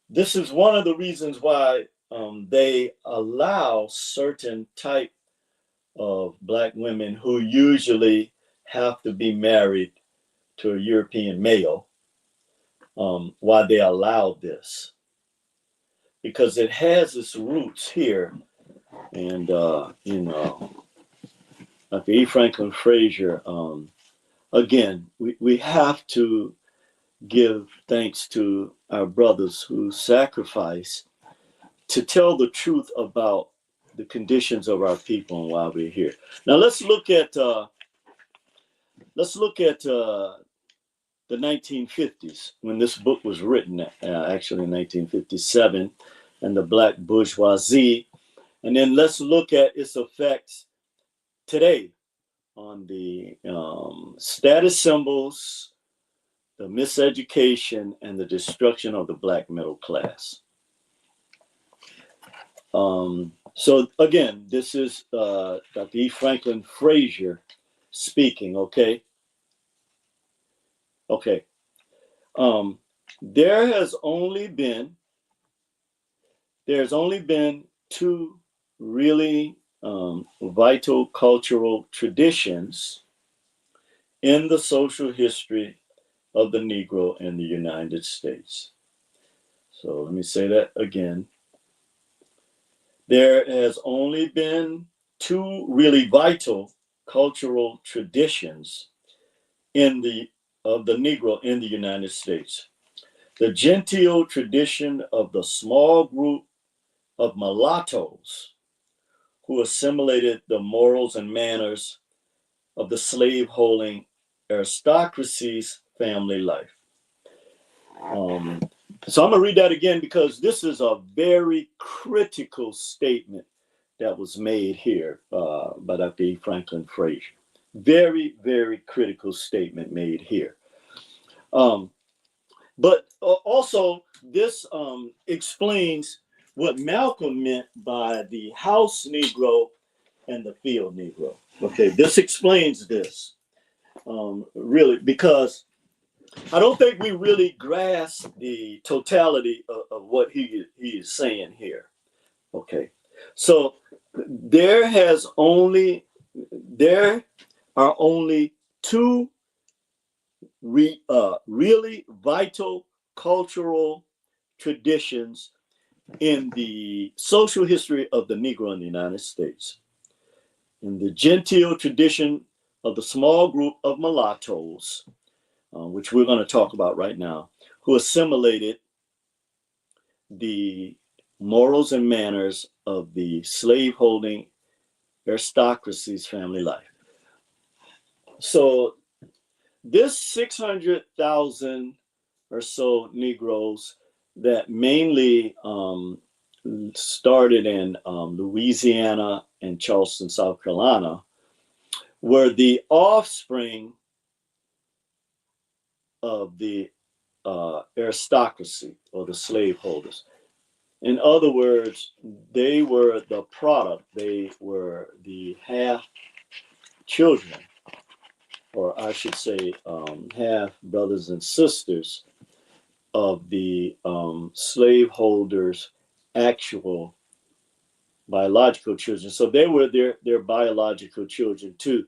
This is one of the reasons why they allow certain type of Black women who usually have to be married to a European male, why they allowed this. Because it has its roots here. And, you know, Dr. E. Franklin Frazier, again, we have to give thanks to our brothers who sacrifice to tell the truth about the conditions of our people and why we're here. Now let's look at the 1950s, when this book was written, actually in 1957, and the Black bourgeoisie. And then let's look at its effects today on the status symbols, the miseducation, and the destruction of the Black middle class. So again, this is Dr. E. Franklin Frazier speaking, okay? Okay. There's only been two really vital cultural traditions in the social history of the Negro in the United States. So let me say that again. There has only been two really vital cultural traditions of the Negro in the United States. The genteel tradition of the small group of mulattoes who assimilated the morals and manners of the slave-holding aristocracy's family life. So I'm gonna read that again, because this is a very critical statement that was made here by Dr. E. Franklin Frazier. Very, very critical statement made here. But also this explains what Malcolm meant by the house Negro and the field Negro. Okay, this explains this really, because I don't think we really grasp the totality of what he is saying here. Okay, so there are only two really vital cultural traditions in the social history of the Negro in the United States. In the genteel tradition of the small group of mulattoes, which we're going to talk about right now, who assimilated the morals and manners of the slave-holding aristocracy's family life. So this 600,000 or so Negroes that mainly started in Louisiana and Charleston, South Carolina, were the offspring of the aristocracy or the slaveholders. In other words, they were the product, they were the half children, or I should say, half brothers and sisters of the slaveholders' actual biological children. So they were their biological children too.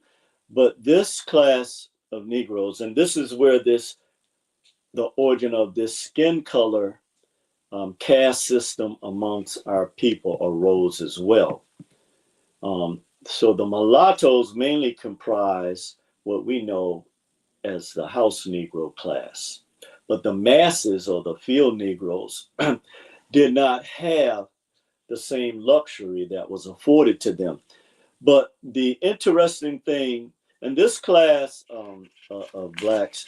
But this class of Negroes, and this is where the origin of this skin color caste system amongst our people arose as well. So the mulattoes mainly comprise what we know as the house Negro class. But the masses or the field Negroes did not have the same luxury that was afforded to them. But the interesting thing, and this class of blacks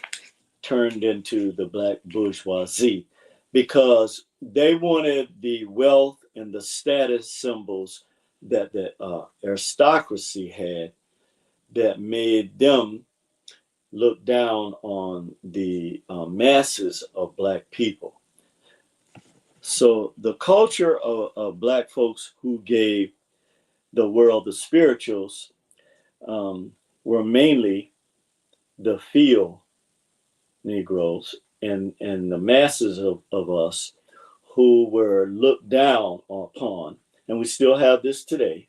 turned into the black bourgeoisie because they wanted the wealth and the status symbols that the aristocracy had that made them look down on the masses of black people. So the culture of black folks who gave the world the spirituals were mainly the field Negroes and the masses of us who were looked down upon, and we still have this today.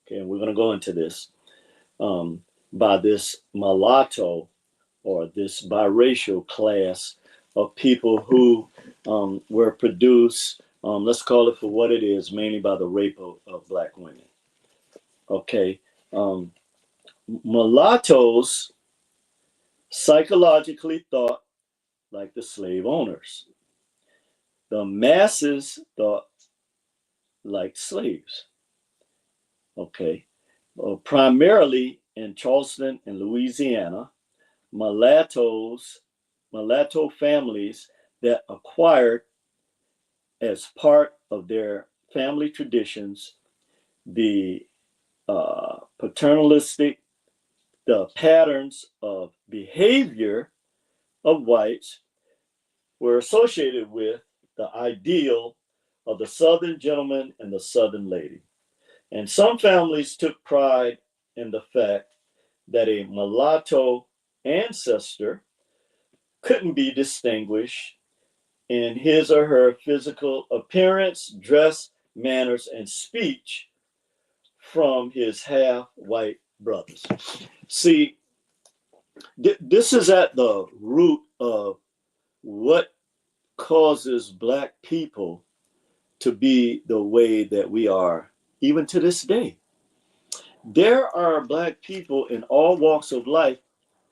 Okay, and we're going to go into this by this mulatto or this biracial class of people who were produced, let's call it for what it is, mainly by the rape of black women. Okay, mulattoes psychologically thought like the slave owners. The masses thought like slaves. Okay, primarily in Charleston and Louisiana, mulatto families that acquired as part of their family traditions the paternalistic, the patterns of behavior of whites were associated with the ideal of the Southern gentleman and the Southern lady. And some families took pride in the fact that a mulatto ancestor couldn't be distinguished in his or her physical appearance, dress, manners, and speech from his half-white brothers. See, this is at the root of what causes black people to be the way that we are, even to this day. There are black people in all walks of life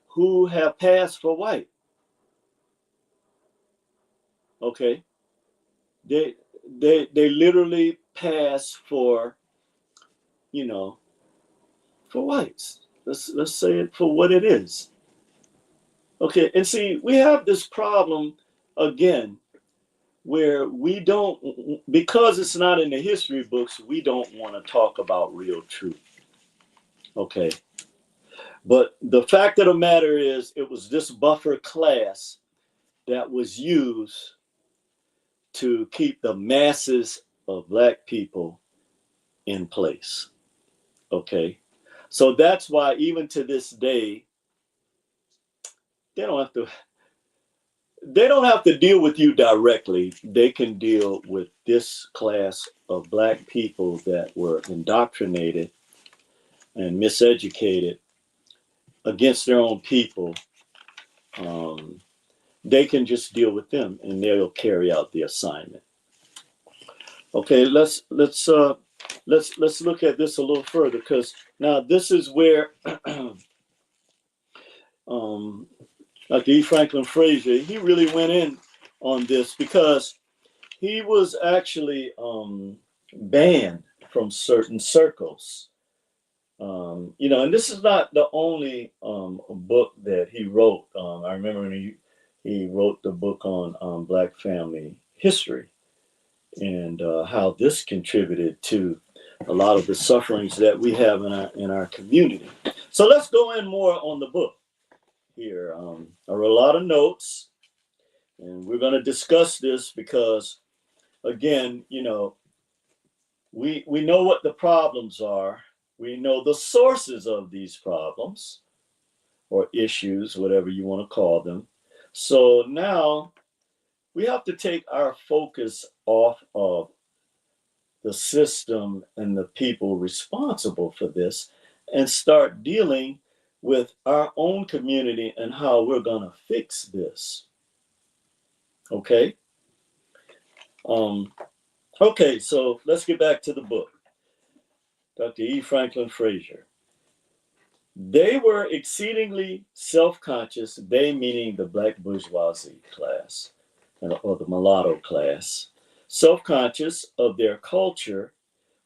who have passed for white. Okay, they literally pass for, for whites. Let's say it for what it is. Okay, and see, we have this problem again where we don't, because it's not in the history books, we don't want to talk about real truth. Okay, but the fact of the matter is, it was this buffer class that was used to keep the masses of black people in place. Okay, so that's why even to this day, they don't have to deal with you directly. They can deal with this class of black people that were indoctrinated and miseducated against their own people. They can just deal with them and they'll carry out the assignment. Okay, let's look at this a little further, because now this is where like E. Franklin Frazier, he really went in on this because he was actually banned from certain circles. And this is not the only book that he wrote. I remember when he wrote the book on Black family history and how this contributed to a lot of the sufferings that we have in our community. So let's go in more on the book here. I wrote a lot of notes, and we're going to discuss this because, again, you know, we know what the problems are. We know the sources of these problems or issues, whatever you want to call them. So now we have to take our focus off of the system and the people responsible for this and start dealing with our own community and how we're going to fix this. Okay? Okay, so let's get back to the book. Dr. E. Franklin Frazier. They were exceedingly self-conscious, they meaning the black bourgeoisie class or the mulatto class, self-conscious of their culture,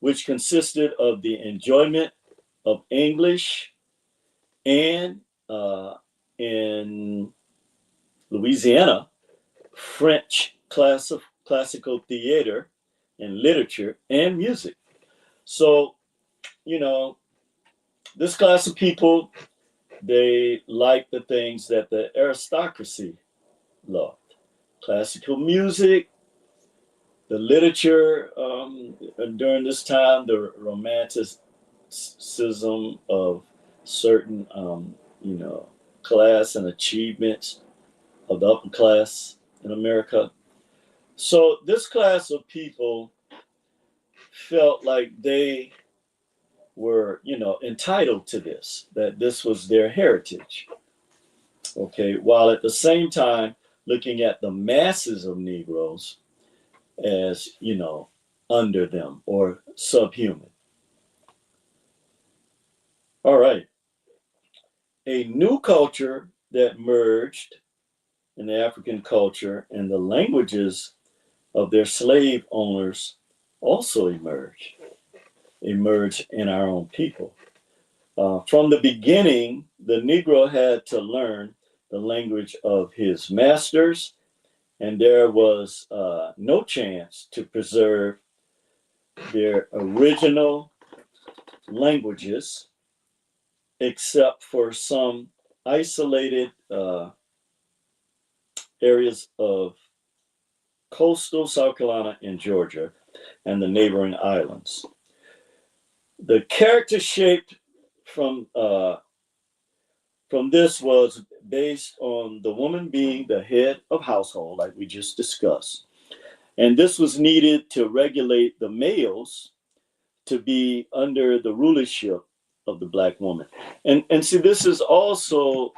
which consisted of the enjoyment of English and in Louisiana, French classical theater and literature and music. So, you know, this class of people, they like the things that the aristocracy loved. Classical music, the literature during this time, the romanticism of certain, you know, class and achievements of the upper class in America. So this class of people felt like they were, you know, entitled to this, that this was their heritage. Okay, while at the same time looking at the masses of Negroes as, you know, under them or subhuman. All right. A new culture that merged in the African culture and the languages of their slave owners also emerged in our own people. From the beginning, the Negro had to learn the language of his masters, and there was no chance to preserve their original languages except for some isolated areas of coastal South Carolina and Georgia and the neighboring islands. The character shaped from this was based on the woman being the head of household, like we just discussed. And this was needed to regulate the males to be under the rulership of the Black woman. And see, this is also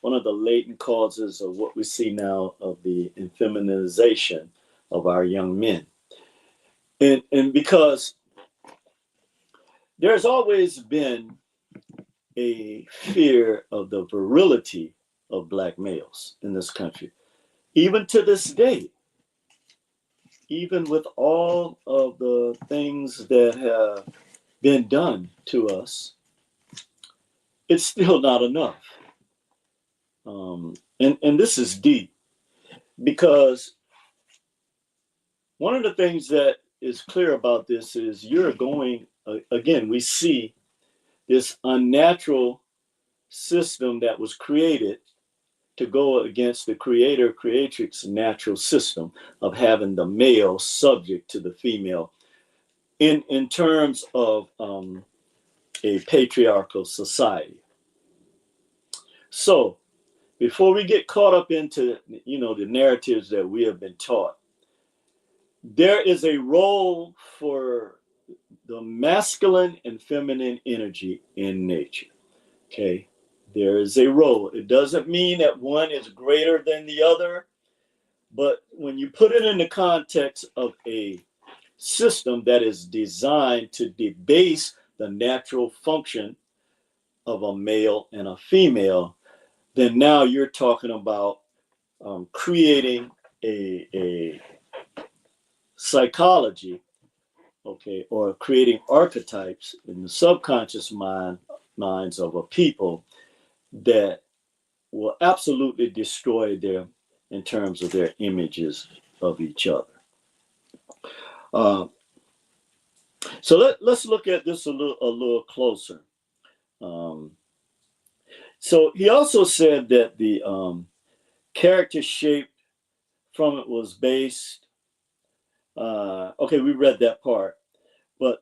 one of the latent causes of what we see now of the effeminization of our young men. And because there's always been a fear of the virility of Black males in this country, even to this day. Even with all of the things that have been done to us, it's still not enough. And this is deep because one of the things that is clear about this is you're going, again, we see this unnatural system that was created to go against the creator creatrix natural system of having the male subject to the female in terms of a patriarchal society. So before we get caught up into, you know, the narratives that we have been taught, there is a role for the masculine and feminine energy in nature. Okay, there is a role. It doesn't mean that one is greater than the other, but when you put it in the context of a system that is designed to debase the natural function of a male and a female, then now you're talking about creating a psychology, okay, or creating archetypes in the subconscious minds of a people that will absolutely destroy them in terms of their images of each other. So let's look at this a little closer. So he also said that the character shaped from it was based. Okay, we read that part, but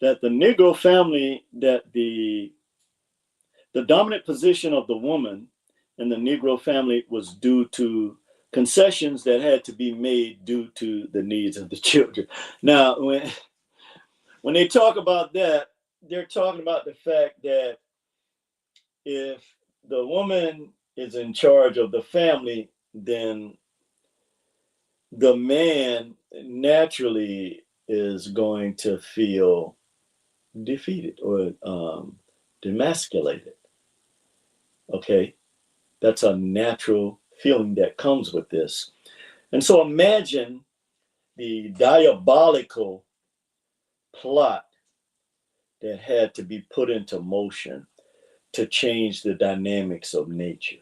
that the Negro family, that the dominant position of the woman in the Negro family was due to concessions that had to be made due to the needs of the children. Now, when they talk about that, they're talking about the fact that if the woman is in charge of the family, then the man naturally is going to feel defeated or demasculated. Okay, that's a natural feeling that comes with this. And so imagine the diabolical plot that had to be put into motion to change the dynamics of nature,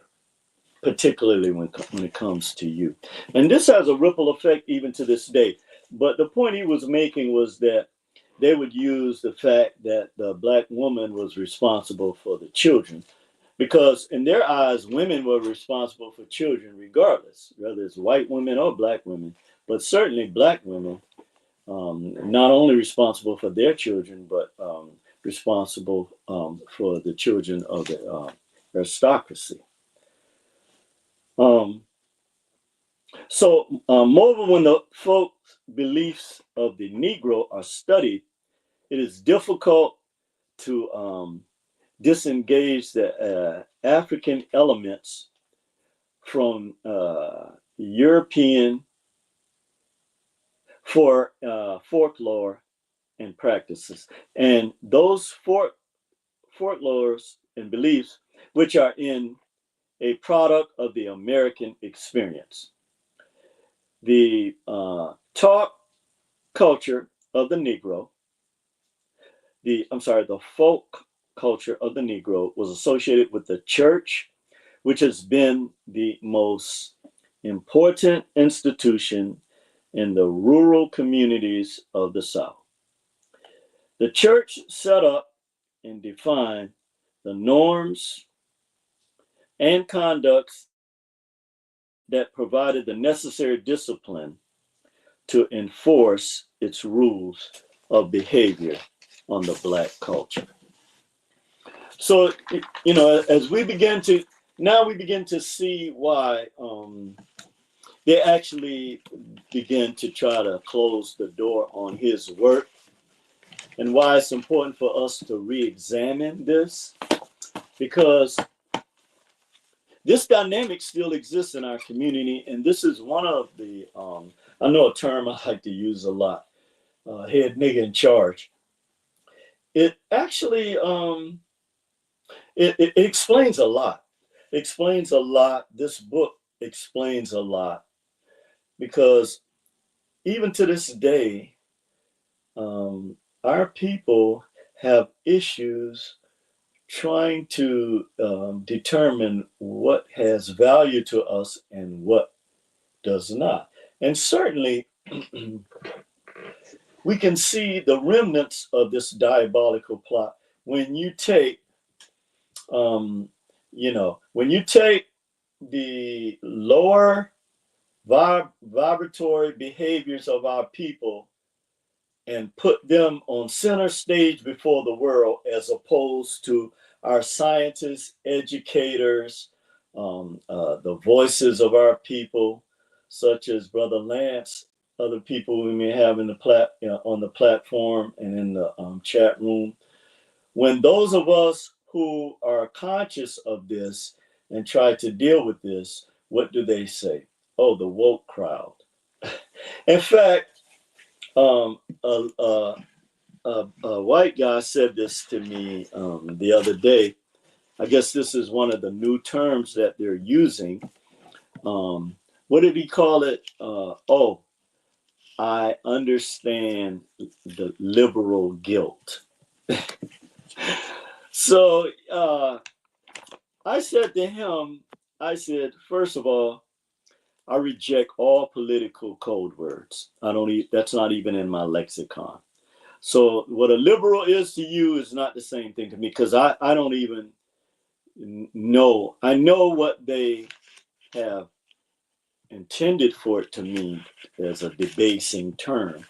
particularly when it comes to you. And this has a ripple effect even to this day. But the point he was making was that they would use the fact that the Black woman was responsible for the children, because in their eyes, women were responsible for children regardless, whether it's white women or Black women, but certainly Black women, not only responsible for their children, but responsible for the children of the aristocracy. Moreover, when the folk beliefs of the Negro are studied, it is difficult to disengage the African elements from European folklore and practices. And those folklores and beliefs, which are in a product of the American experience. The talk culture of the Negro, the folk culture of the Negro was associated with the church, which has been the most important institution in the rural communities of the South. The church set up and defined the norms and conducts that provided the necessary discipline to enforce its rules of behavior on the Black culture. So, as we begin to see why they actually begin to try to close the door on his work, and why it's important for us to re-examine this, because this dynamic still exists in our community, and this is one of the, I know a term I like to use a lot, head nigga in charge. It actually, it explains a lot. It explains a lot. This book explains a lot, because even to this day, our people have issues trying to determine what has value to us and what does not. And certainly, we can see the remnants of this diabolical plot when you take, when you take the lower vibratory behaviors of our people and put them on center stage before the world, as opposed to our scientists, educators, the voices of our people, such as Brother Lance, other people we may have in the on the platform and in the chat room. When those of us who are conscious of this and try to deal with this, what do they say? Oh, the woke crowd. In fact, a white guy said this to me the other day. I guess this is one of the new terms that they're using. What did he call it? I understand the liberal guilt. So I said to him, I said, first of all, I reject all political code words. I don't. That's not even in my lexicon. So what a liberal is to you is not the same thing to me, because I don't even know. I know what they have intended for it to mean as a debasing term.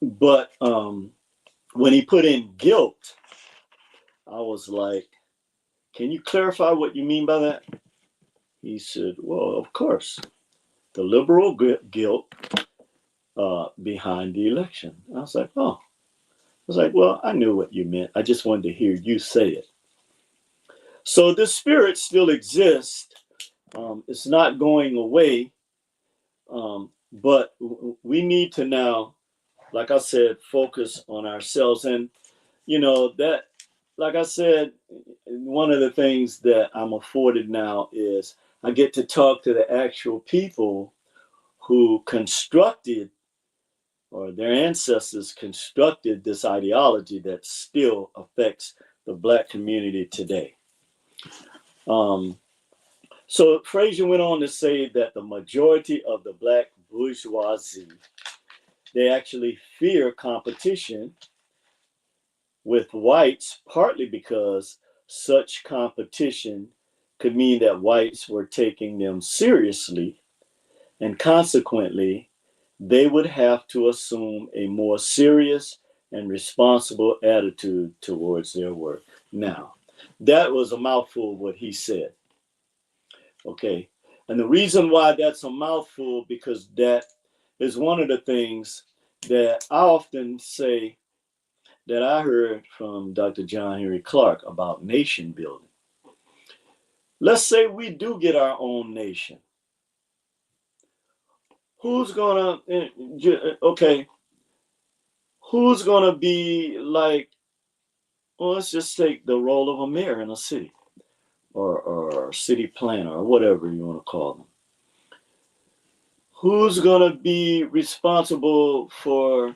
But when he put in guilt, I was like, can you clarify what you mean by that? He said, well, of course, the liberal guilt behind the election. I was like, oh. I was like, well, I knew what you meant. I just wanted to hear you say it. So the spirit still exists. It's not going away. But we need to now, like I said, focus on ourselves. And, that, like I said, one of the things that I'm afforded now is I get to talk to the actual people who constructed, or their ancestors constructed, this ideology that still affects the Black community today. So Frazier went on to say that the majority of the Black bourgeoisie, they actually fear competition with whites, partly because such competition could mean that whites were taking them seriously, and consequently, they would have to assume a more serious and responsible attitude towards their work. Now, that was a mouthful what he said. Okay. And the reason why that's a mouthful, because that is one of the things that I often say that I heard from Dr. John Henry Clarke about nation building. Let's say we do get our own nation. Who's gonna, okay, who's gonna be like, well, let's just take the role of a mayor in a city, or city planner, or whatever you want to call them. Who's gonna be responsible for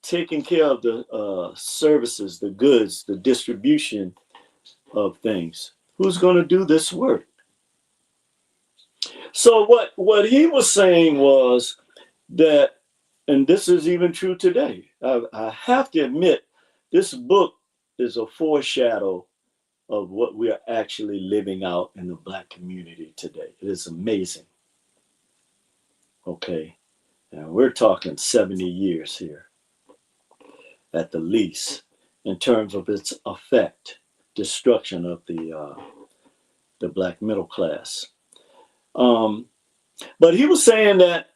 taking care of the services, the goods, the distribution of things? Who's going to do this work? So what he was saying was that, and this is even true today, I have to admit, this book is a foreshadow of what we are actually living out in the Black community today. It is amazing. Okay, and we're talking 70 years here at the least, in terms of its effect, destruction of the Black middle class. But he was saying that,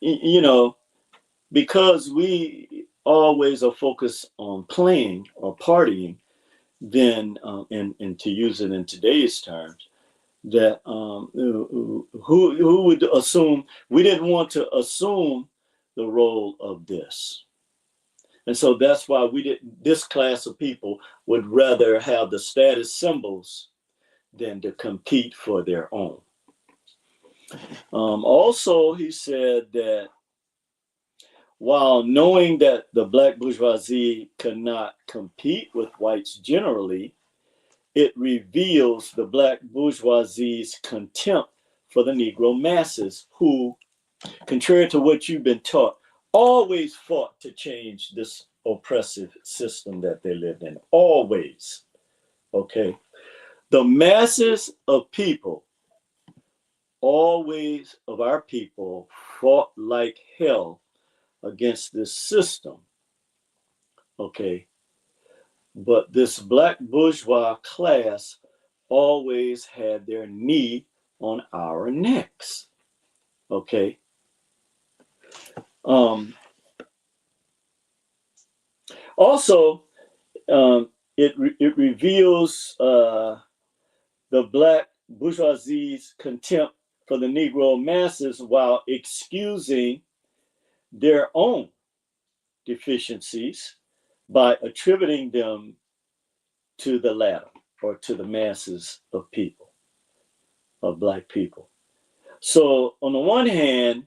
because we always are focused on playing or partying, then, and to use it in today's terms, that who would assume, we didn't want to assume the role of this. And so that's why this class of people would rather have the status symbols than to compete for their own. Also, he said that while knowing that the Black bourgeoisie could not compete with whites generally, it reveals the Black bourgeoisie's contempt for the Negro masses, who, contrary to what you've been taught, always fought to change this oppressive system that they lived in. Always. Okay. The masses of people, always of our people, fought like hell against this system. Okay. But this Black bourgeois class always had their knee on our necks. Okay. Also, it reveals the Black bourgeoisie's contempt for the Negro masses while excusing their own deficiencies by attributing them to the latter, or to the masses of people, of Black people. So on the one hand,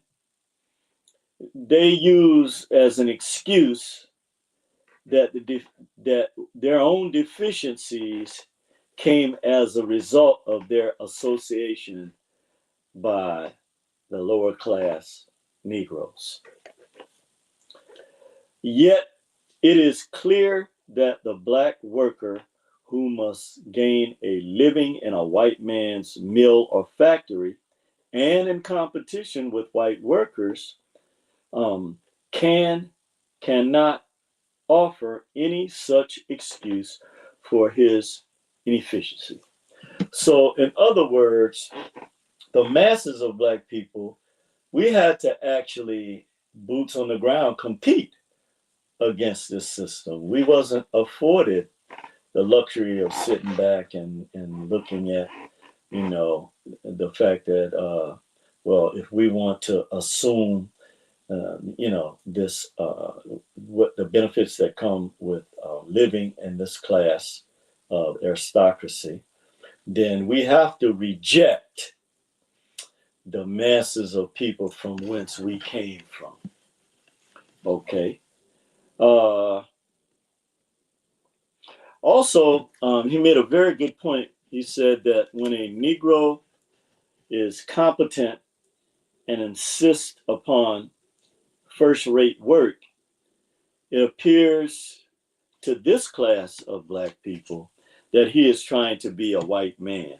they use as an excuse that that their own deficiencies came as a result of their association by the lower class Negroes. Yet it is clear that the black worker who must gain a living in a white man's mill or factory and in competition with white workers cannot offer any such excuse for his inefficiency. So in other words, the masses of black people, we had to actually boots on the ground compete against this system. We wasn't afforded the luxury of sitting back and looking at, you know, the fact that, well, if we want to assume, you know, this, what the benefits that come with living in this class of aristocracy, then we have to reject the masses of people from whence we came from. Okay. Also, he made a very good point. He said that when a Negro is competent and insists upon first-rate work, it appears to this class of black people that he is trying to be a white man,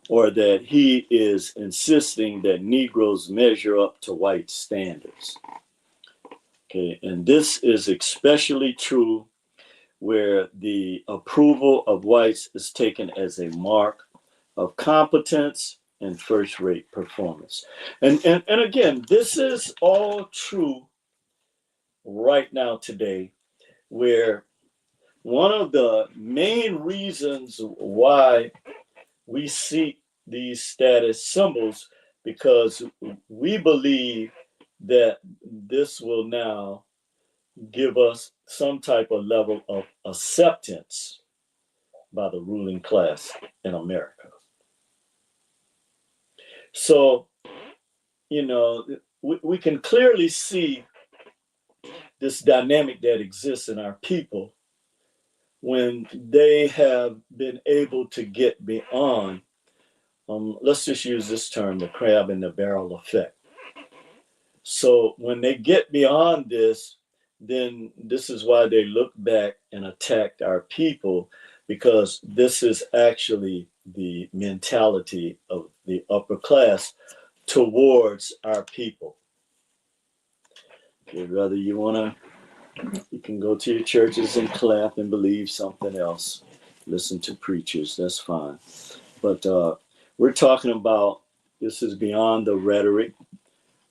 or that he is insisting that Negroes measure up to white standards. Okay, and this is especially true where the approval of whites is taken as a mark of competence and first-rate performance. And again, this is all true right now today, where one of the main reasons why we seek these status symbols, because we believe that this will now give us some type of level of acceptance by the ruling class in America. So, you know, we can clearly see this dynamic that exists in our people when they have been able to get beyond, let's just use this term, the crab in the barrel effect. So when they get beyond this, then this is why they look back and attacked our people, because this is actually the mentality of the upper class towards our people. Okay, whether you can go to your churches and clap and believe something else, listen to preachers, that's fine. But we're talking about, this is beyond the rhetoric.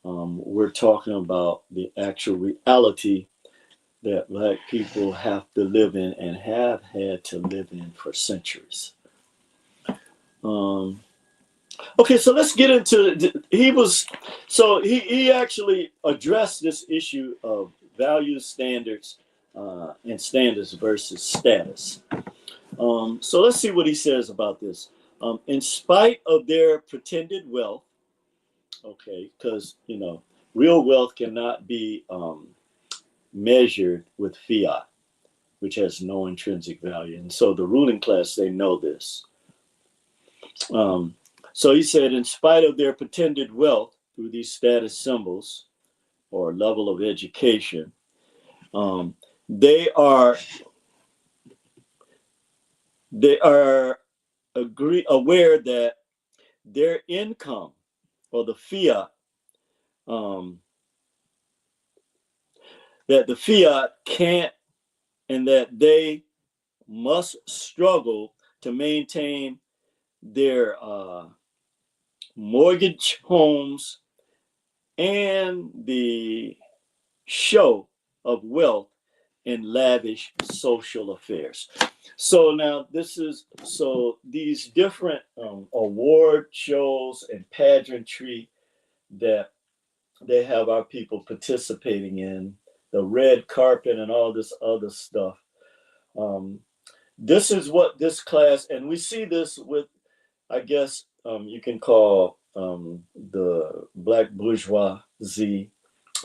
We're talking about the actual reality that black people have to live in and have had to live in for centuries. Okay, so let's get into, he actually addressed this issue of values, standards, and standards versus status. So let's see what he says about this. In spite of their pretended wealth, okay, because, you know, real wealth cannot be measured with fiat, which has no intrinsic value. And so the ruling class, they know this. So he said, in spite of their pretended wealth through these status symbols or level of education, they are aware that their income or the fiat, that the fiat can't, and that they must struggle to maintain their mortgage homes and the show of wealth in lavish social affairs. So now these different award shows and pageantry that they have our people participating in, the red carpet and all this other stuff. This is what this class, and we see this with, I guess you can call the black bourgeoisie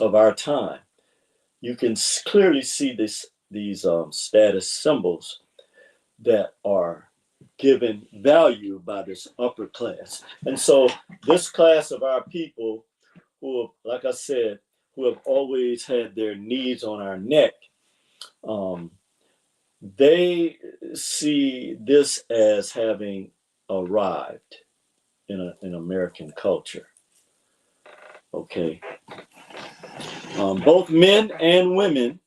of our time. You can clearly see these status symbols that are given value by this upper class. And so this class of our people like I said, who have always had their needs on our neck, they see this as having arrived in American culture. Okay. Both men and women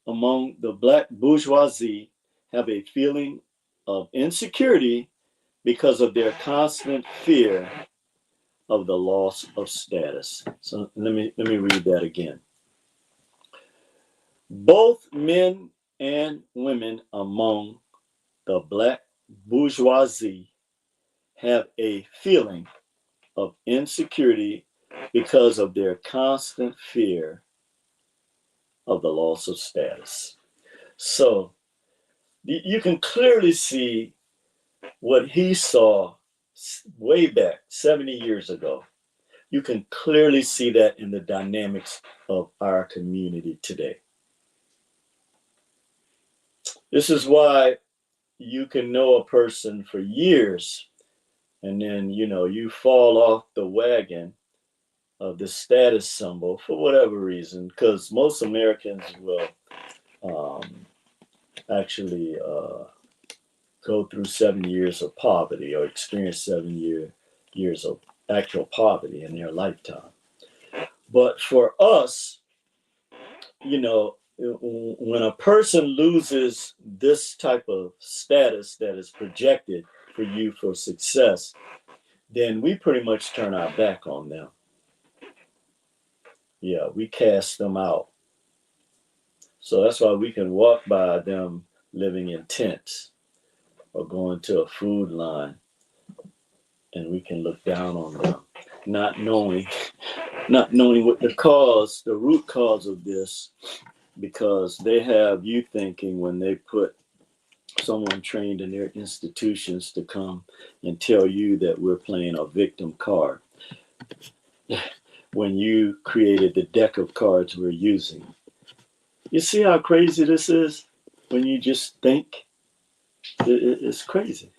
among the black bourgeoisie have a feeling of insecurity because of their constant fear of the loss of status. So let me read that again. Both men and women among the black bourgeoisie have a feeling of insecurity because of their constant fear of the loss of status. So you can clearly see what he saw way back 70 years ago. You can clearly see that in the dynamics of our community today. This is why you can know a person for years and then, you fall off the wagon of the status symbol for whatever reason, because most Americans will actually go through 7 years of poverty or experience 7 years of actual poverty in their lifetime. But for us, when a person loses this type of status that is projected for you for success, then we pretty much turn our back on them. Yeah, we cast them out. So that's why we can walk by them living in tents or going to a food line and we can look down on them, not knowing what the root cause of this, because they have you thinking when they put someone trained in their institutions to come and tell you that we're playing a victim card when you created the deck of cards we're using. You see how crazy this is when you just think? It's crazy.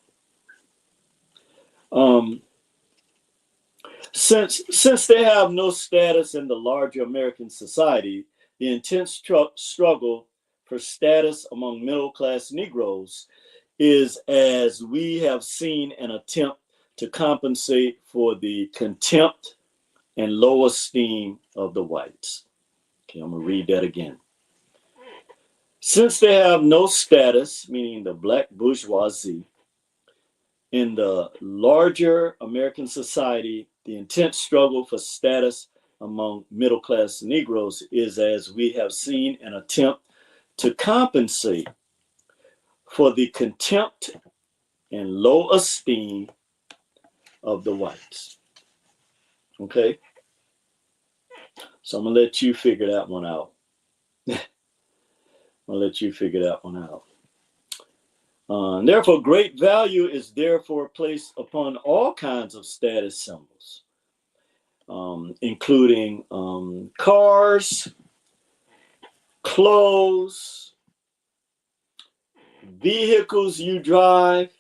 Since they have no status in the larger American society, the intense struggle for status among middle-class Negroes is, as we have seen, an attempt to compensate for the contempt and low esteem of the whites. Okay, I'm going to read that again. Since they have no status, meaning the black bourgeoisie, in the larger American society, the intense struggle for status among middle-class Negroes is, as we have seen, an attempt to compensate for the contempt and low esteem of the whites. Okay? So I'm going to let you figure that one out. Therefore, great value is therefore placed upon all kinds of status symbols, including cars, clothes, vehicles you drive,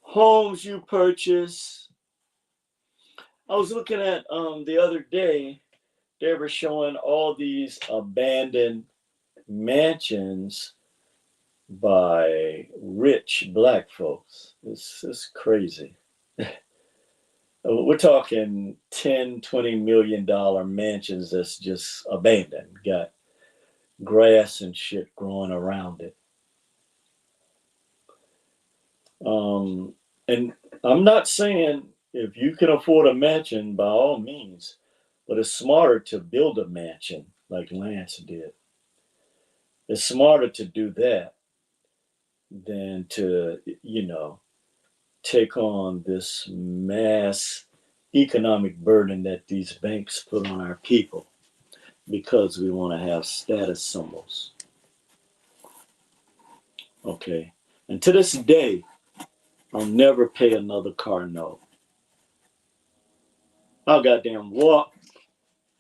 homes you purchase. I was looking at the other day, they were showing all these abandoned mansions by rich black folks. It's crazy. We're talking $10-20 million mansions that's just abandoned, got grass and shit growing around it. And I'm not saying if you can afford a mansion, by all means, but it's smarter to build a mansion like Lance did. It's smarter to do that than to, take on this mass economic burden that these banks put on our people because we want to have status symbols. Okay. And to this day, I'll never pay another car note. I'll goddamn walk,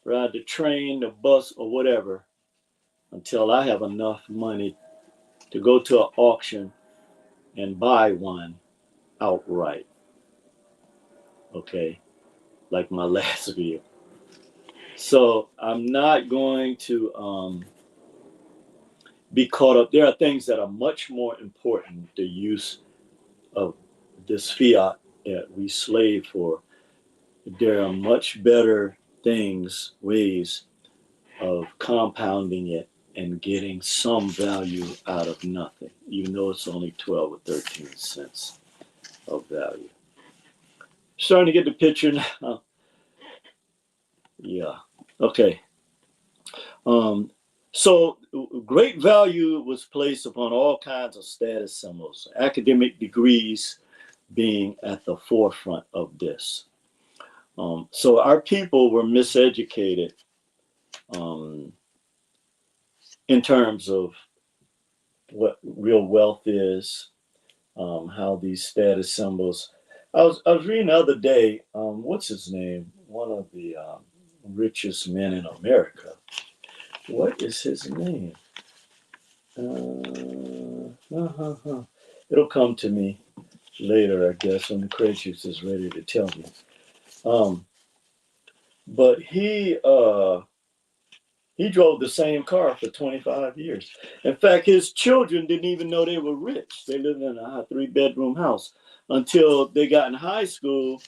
ride the train, the bus, or whatever until I have enough money to go to an auction and buy one outright. Okay. like my last video. So I'm not going to be caught up. There are things that are much more important. The use of this fiat that we slave for. There are much better things, ways of compounding it and getting some value out of nothing, even though it's only 12 or 13 cents of value. Starting to get the picture now. Yeah. Okay. So great value was placed upon all kinds of status symbols, academic degrees being at the forefront of this. So our people were miseducated in terms of what real wealth is, how these status symbols. I was reading the other day, what's his name? One of the richest men in America. What is his name? It'll come to me later, I guess, when the Craychus is ready to tell me. But he drove the same car for 25 years. In fact, his children didn't even know they were rich. They lived in a 3-bedroom house until they got in high school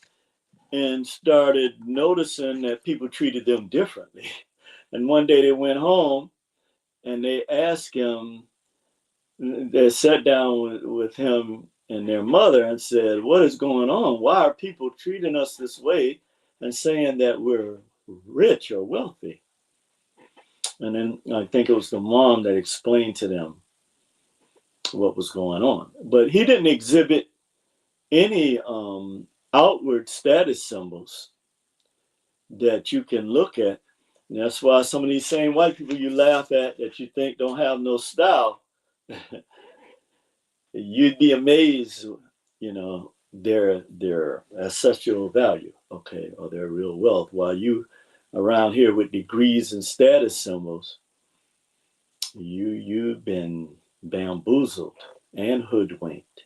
and started noticing that people treated them differently. And one day they went home and they asked him, they sat down with him and their mother and said, "What is going on? Why are people treating us this way and saying that we're rich or wealthy?" And then I think it was the mom that explained to them what was going on. But he didn't exhibit any outward status symbols that you can look at. And that's why some of these same white people you laugh at that you think don't have no style, you'd be amazed, their ancestral value, okay, or their real wealth. While you around here with degrees and status symbols, you've been bamboozled and hoodwinked.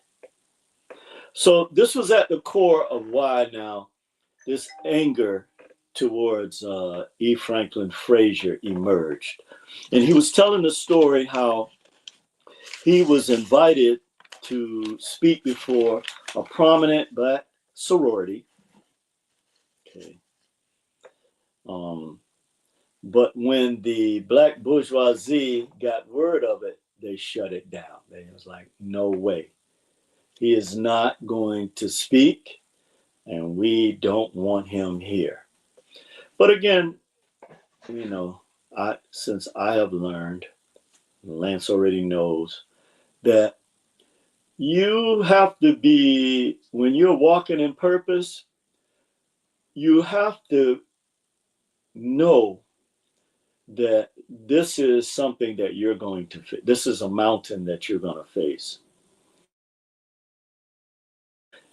So this was at the core of why now this anger towards E. Franklin Frazier emerged. And he was telling the story how he was invited to speak before a prominent black sorority. Okay. But when the black bourgeoisie got word of it, they shut it down. They was like, no way. He is not going to speak, and we don't want him here. But again, since I have learned, Lance already knows, that you have to be, when you're walking in purpose, you have to know that this is something that you're going to face. This is a mountain that you're going to face.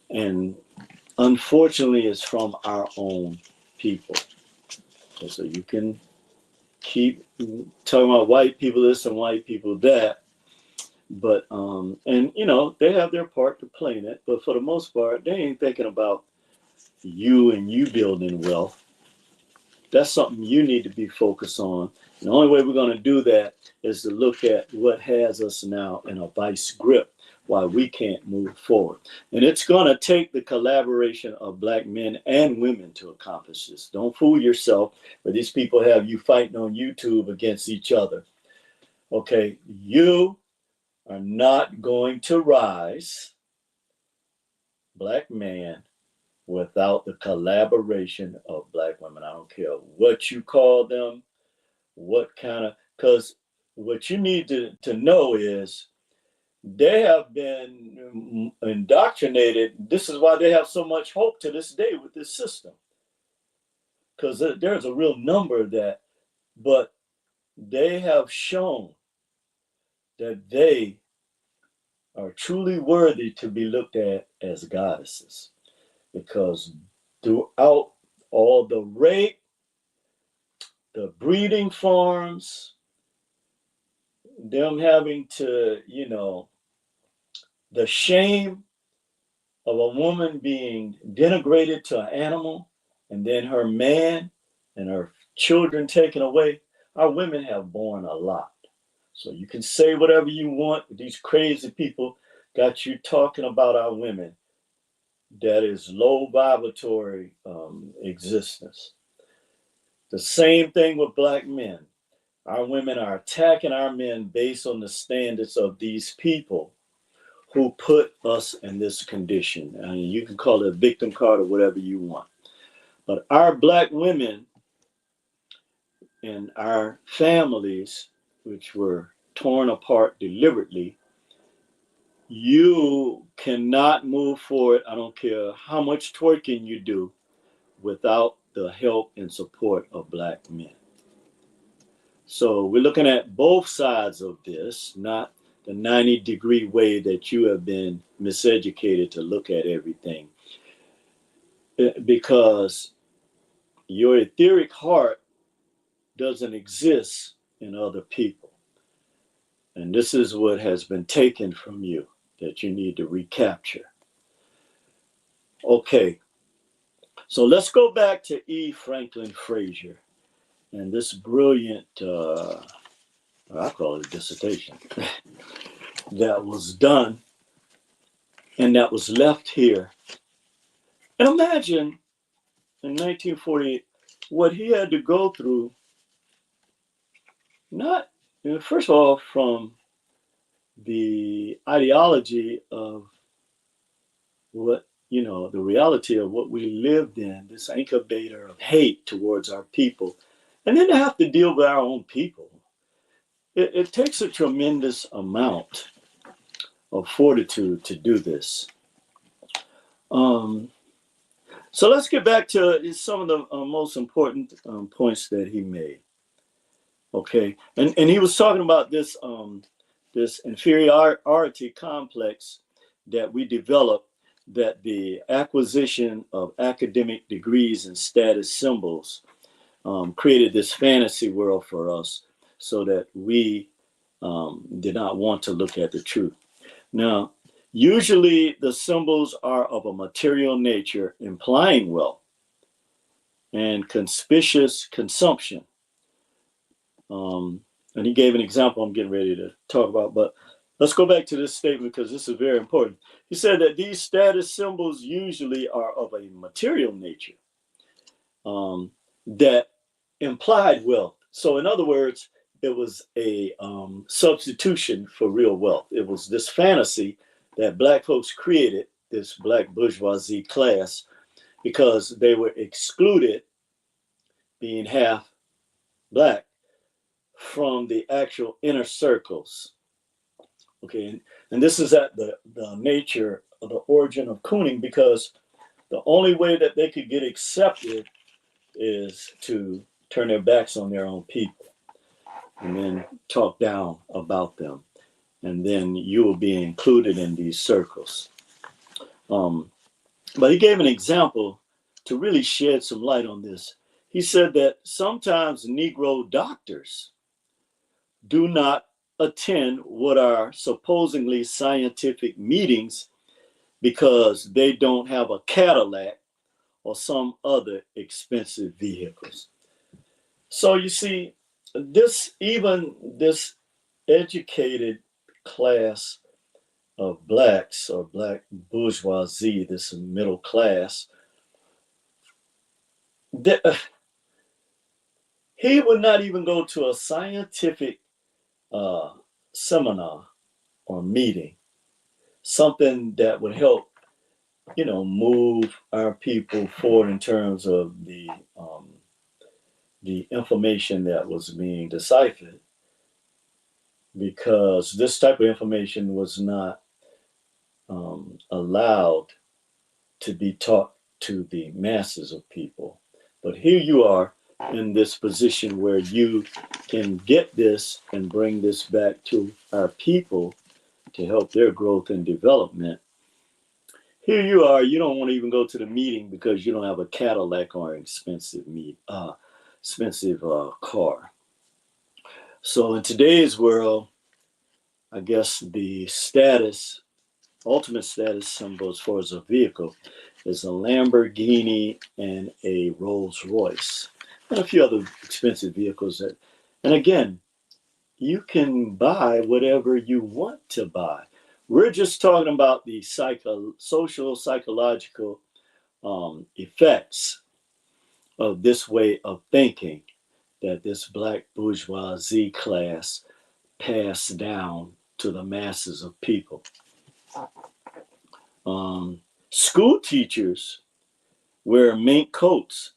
And unfortunately, it's from our own people. Okay, so you can keep talking about white people this and white people that, but and they have their part to play in it, but for the most part they ain't thinking about you and you building wealth. That's something you need to be focused on. And the only way we're going to do that is to look at what has us now in a vice grip, why we can't move forward. And it's going to take the collaboration of black men and women to accomplish this. Don't fool yourself, where these people have you fighting on YouTube against each other. Okay, you are not going to rise, black man, without the collaboration of black women. I don't care what you call them, what kind of, because what you need to know is they have been indoctrinated. This is why they have so much hope to this day with this system, because there's a real number of that, but they have shown that they are truly worthy to be looked at as goddesses, because throughout all the rape, the breeding farms, them having to, the shame of a woman being denigrated to an animal, and then her man and her children taken away, our women have borne a lot. So you can say whatever you want, but these crazy people got you talking about our women. That is low vibratory existence. The same thing with black men. Our women are attacking our men based on the standards of these people who put us in this condition. I mean, you can call it a victim card or whatever you want. But our black women and our families, which were torn apart deliberately, you cannot move forward. I don't care how much twerking you do without the help and support of black men. So we're looking at both sides of this, not the 90-degree way that you have been miseducated to look at everything. Because your etheric heart doesn't exist in other people. And this is what has been taken from you that you need to recapture. Okay, so let's go back to E. Franklin Frazier and this brilliant, I call it a dissertation, that was done and that was left here. And imagine in 1948 what he had to go through, not, first of all, from the ideology of what, the reality of what we lived in, this incubator of hate towards our people, and then to have to deal with our own people. It takes a tremendous amount of fortitude to do this. So let's get back to some of the most important points that he made. Okay, and he was talking about this this inferiority complex that we develop, that the acquisition of academic degrees and status symbols created this fantasy world for us, so that we did not want to look at the truth. Now, usually the symbols are of a material nature, implying wealth and conspicuous consumption. And he gave an example I'm getting ready to talk about, but let's go back to this statement because this is very important. He said that these status symbols usually are of a material nature that implied wealth. So in other words, it was a substitution for real wealth. It was this fantasy that black folks created, this black bourgeoisie class, because they were excluded, being half black, from the actual inner circles. Okay, and this is at the nature of the origin of cooning, because the only way that they could get accepted is to turn their backs on their own people and then talk down about them. And then you will be included in these circles. But he gave an example to really shed some light on this. He said that sometimes Negro doctors do not attend what are supposedly scientific meetings because they don't have a Cadillac or some other expensive vehicles. So you see, this educated class of blacks, or black bourgeoisie, this middle class, he would not even go to a scientific seminar or meeting, something that would help, move our people forward in terms of the information that was being deciphered, because this type of information was not allowed to be taught to the masses of people. But here you are in this position where you can get this and bring this back to our people to help their growth and development. Here you are, you don't want to even go to the meeting because you don't have a Cadillac or an expensive car. So in today's world, I guess the status ultimate status symbols for as a vehicle is a Lamborghini and a Rolls Royce, and a few other expensive vehicles. And again, you can buy whatever you want to buy. We're just talking about the social, psychological effects of this way of thinking that this black bourgeoisie class passed down to the masses of people. School teachers wear mink coats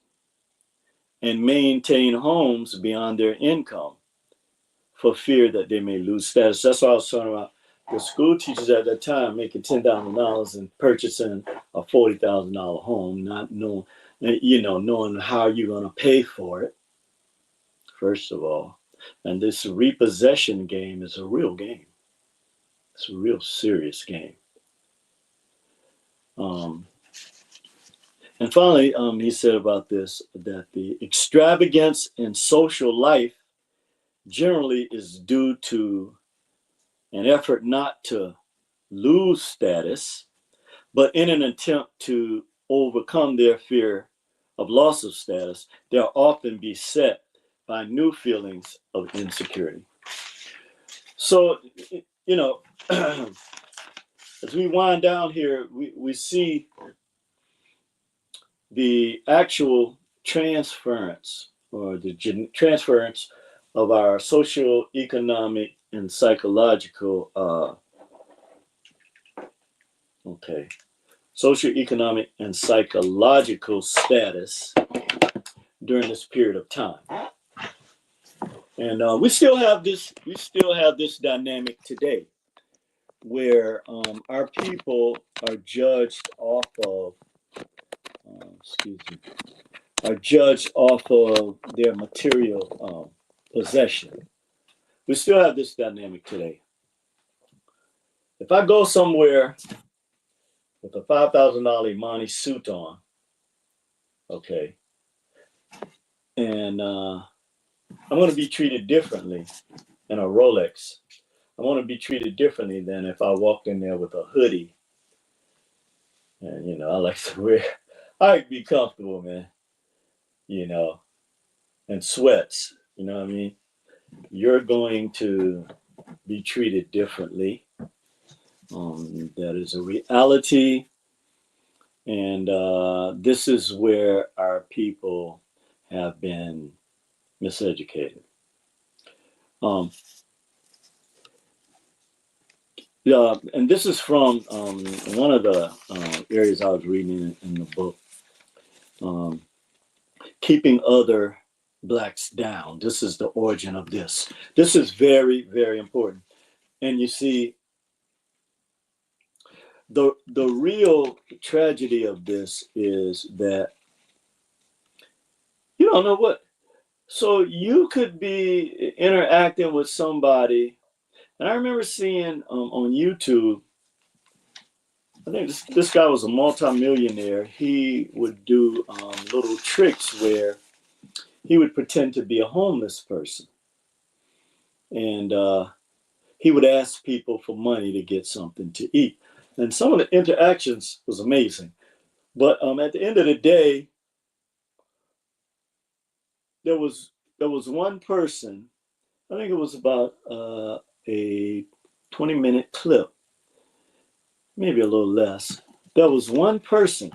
and maintain homes beyond their income for fear that they may lose status. That's what I was talking about. The school teachers at that time making $10,000 and purchasing a $40,000 home, not knowing, knowing how you're going to pay for it, first of all. And this repossession game is a real game. It's a real serious game. And finally, he said about this, that the extravagance in social life generally is due to an effort not to lose status, but in an attempt to overcome their fear of loss of status, they'll often be beset by new feelings of insecurity. So, as we wind down here, we see the actual transference or the transference of our social, economic, and psychological, socioeconomic and psychological status during this period of time. And we still have this dynamic today where our people are judged off of their material possession. We still have this dynamic today. If I go somewhere with a $5,000 Imani suit on, okay, and I'm going to be treated differently in a Rolex. I'm going to be treated differently than if I walked in there with a hoodie. And, I like to wear, I like to be comfortable, man, and sweats, you know what I mean? You're going to be treated differently. That is a reality. And this is where our people have been miseducated. And this is from one of the areas I was reading in the book, keeping other blacks down. This is the origin of this. This is very, very important. And you see, the real tragedy of this is that you don't know what. So you could be interacting with somebody, and I remember seeing on YouTube, I think this guy was a multimillionaire. He would do little tricks where he would pretend to be a homeless person. And he would ask people for money to get something to eat. And some of the interactions was amazing. But at the end of the day, there was one person, I think it was about a 20-minute clip, maybe a little less. There was one person.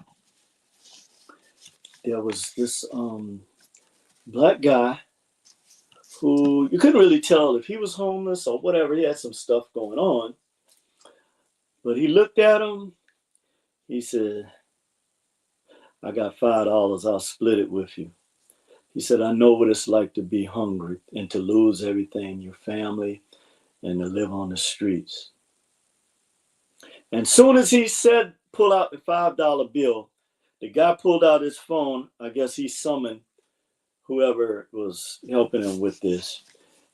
There was this black guy who you couldn't really tell if he was homeless or whatever. He had some stuff going on. But he looked at him. He said, I got $5. I'll split it with you. He said, I know what it's like to be hungry and to lose everything, your family, and to live on the streets. And soon as he said, pull out the $5 bill, the guy pulled out his phone. I guess he summoned whoever was helping him with this.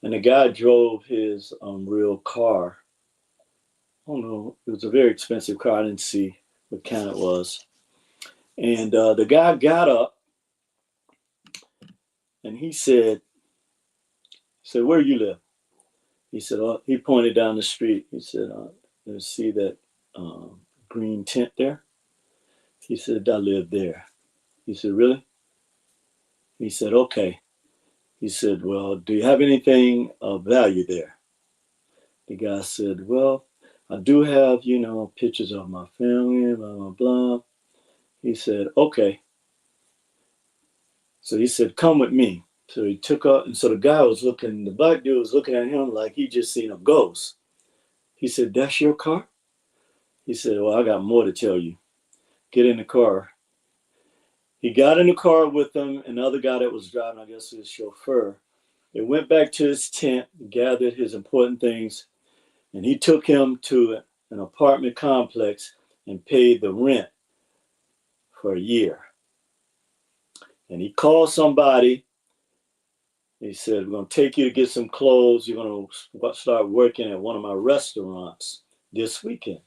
And the guy drove his real car. I don't know, it was a very expensive car. I didn't see what kind it was. And the guy got up and he said, where you live? He said, he pointed down the street. He said, let's see that green tent there. He said, I live there. He said, really? He said, okay. He said, well, do you have anything of value there? The guy said, well, I do have, pictures of my family, blah, blah, blah. He said, okay. So he said, come with me. So he took up, and so the black dude was looking at him like he just seen a ghost. He said, that's your car? He said, well, I got more to tell you. Get in the car. He got in the car with him, and the other guy that was driving, I guess his chauffeur. They went back to his tent, gathered his important things, and he took him to an apartment complex and paid the rent for a year. And he called somebody. He said, we're going to take you to get some clothes. You're going to start working at one of my restaurants this weekend.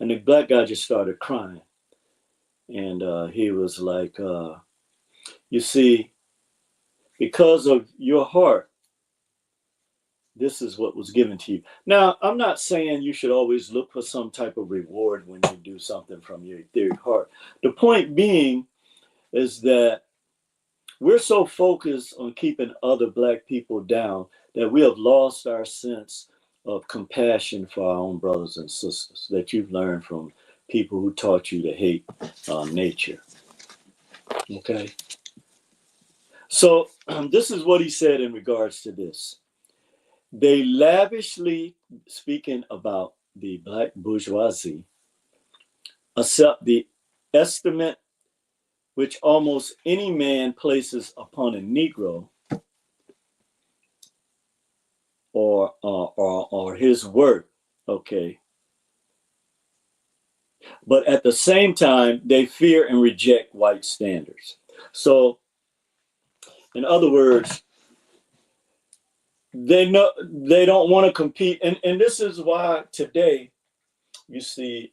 And the black guy just started crying. And he was like, you see, because of your heart, this is what was given to you. Now, I'm not saying you should always look for some type of reward when you do something from your etheric heart. The point being is that we're so focused on keeping other black people down that we have lost our sense of compassion for our own brothers and sisters that you've learned from people who taught you to hate nature. Okay? So this is what he said in regards to this. They lavishly, speaking about the black bourgeoisie, accept the estimate which almost any man places upon a Negro or his work, okay? But at the same time, they fear and reject white standards. So, in other words, they don't want to compete. And this is why today you see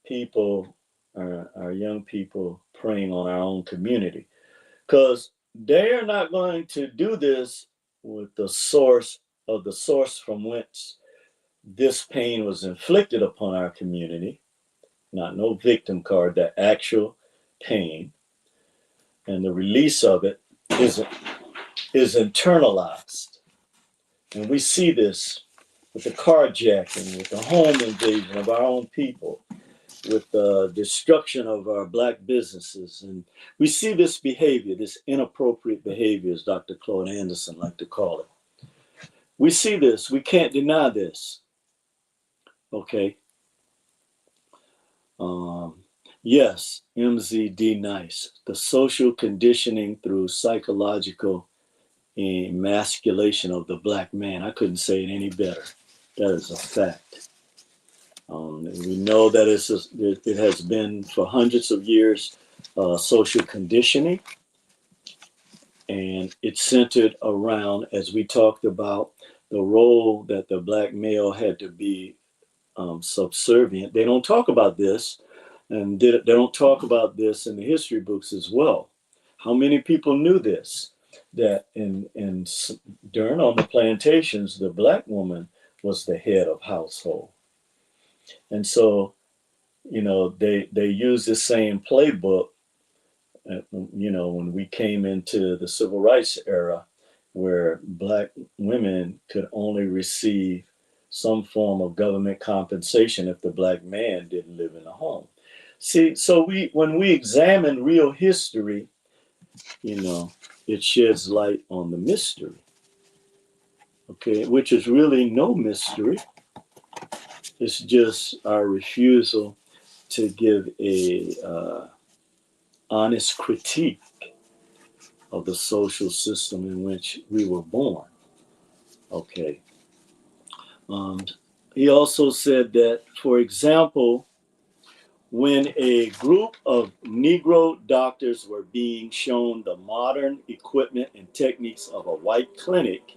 people, our young people, preying on our own community. Because they are not going to do this with the source from whence this pain was inflicted upon our community, not no victim card, the actual pain and the release of it is internalized. And we see this with the carjacking, with the home invasion of our own people, with the destruction of our black businesses. And we see this behavior, this inappropriate behavior, as Dr. Claude Anderson liked to call it. We see this. We can't deny this. Okay. Yes, MZD nice. The social conditioning through psychological emasculation of the black man. I couldn't say it any better. That is a fact. We know that it has been for hundreds of years social conditioning, and it's centered around, as we talked about, the role that the black male had to be subservient. They don't talk about this, and they don't talk about this in the history books as well. How many people knew this? That during on the plantations, the black woman was the head of household. And so, they use the same playbook, when we came into the civil rights era, where black women could only receive some form of government compensation if the black man didn't live in a home. See, so when we examine real history, it sheds light on the mystery, okay, which is really no mystery. It's just our refusal to give a honest critique of the social system in which we were born. Okay. He also said that, for example, when a group of Negro doctors were being shown the modern equipment and techniques of a white clinic,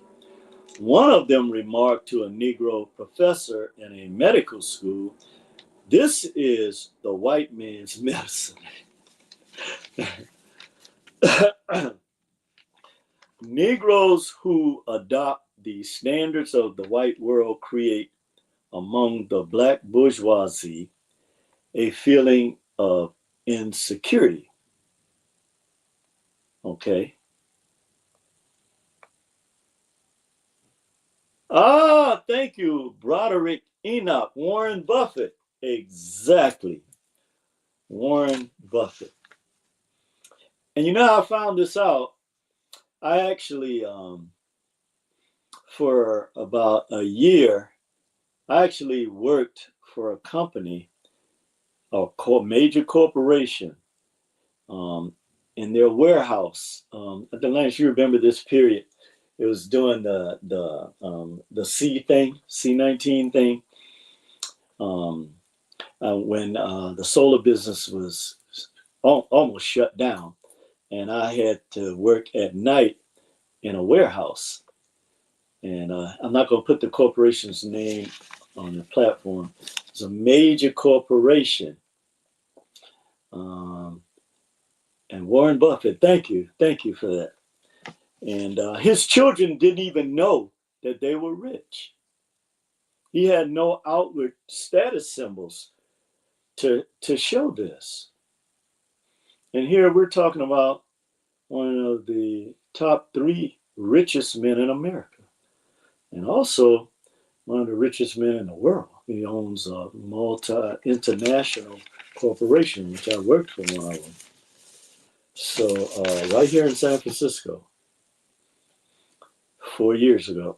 one of them remarked to a Negro professor in a medical school, "This is the white man's medicine." Negroes who adopt the standards of the white world create among the black bourgeoisie a feeling of insecurity. Okay. Thank you, Broderick Enoch, Warren Buffett. Exactly. Warren Buffett. And you know how I found this out? I actually, for about a year, I actually worked for a company, a major corporation, in their warehouse. At the Lance, you remember this period? It was doing the C19 thing, when the solar business was almost shut down, and I had to work at night in a warehouse. And I'm not going to put the corporation's name on the platform. It's a major corporation. And Warren Buffett, thank you for that. And his children didn't even know that they were rich. He had no outward status symbols to show this. And here we're talking about one of the top 3 richest men in America, and also one of the richest men in the world. He owns a multi-international corporation, which I worked for one of them. So right here in San Francisco, 4 years ago,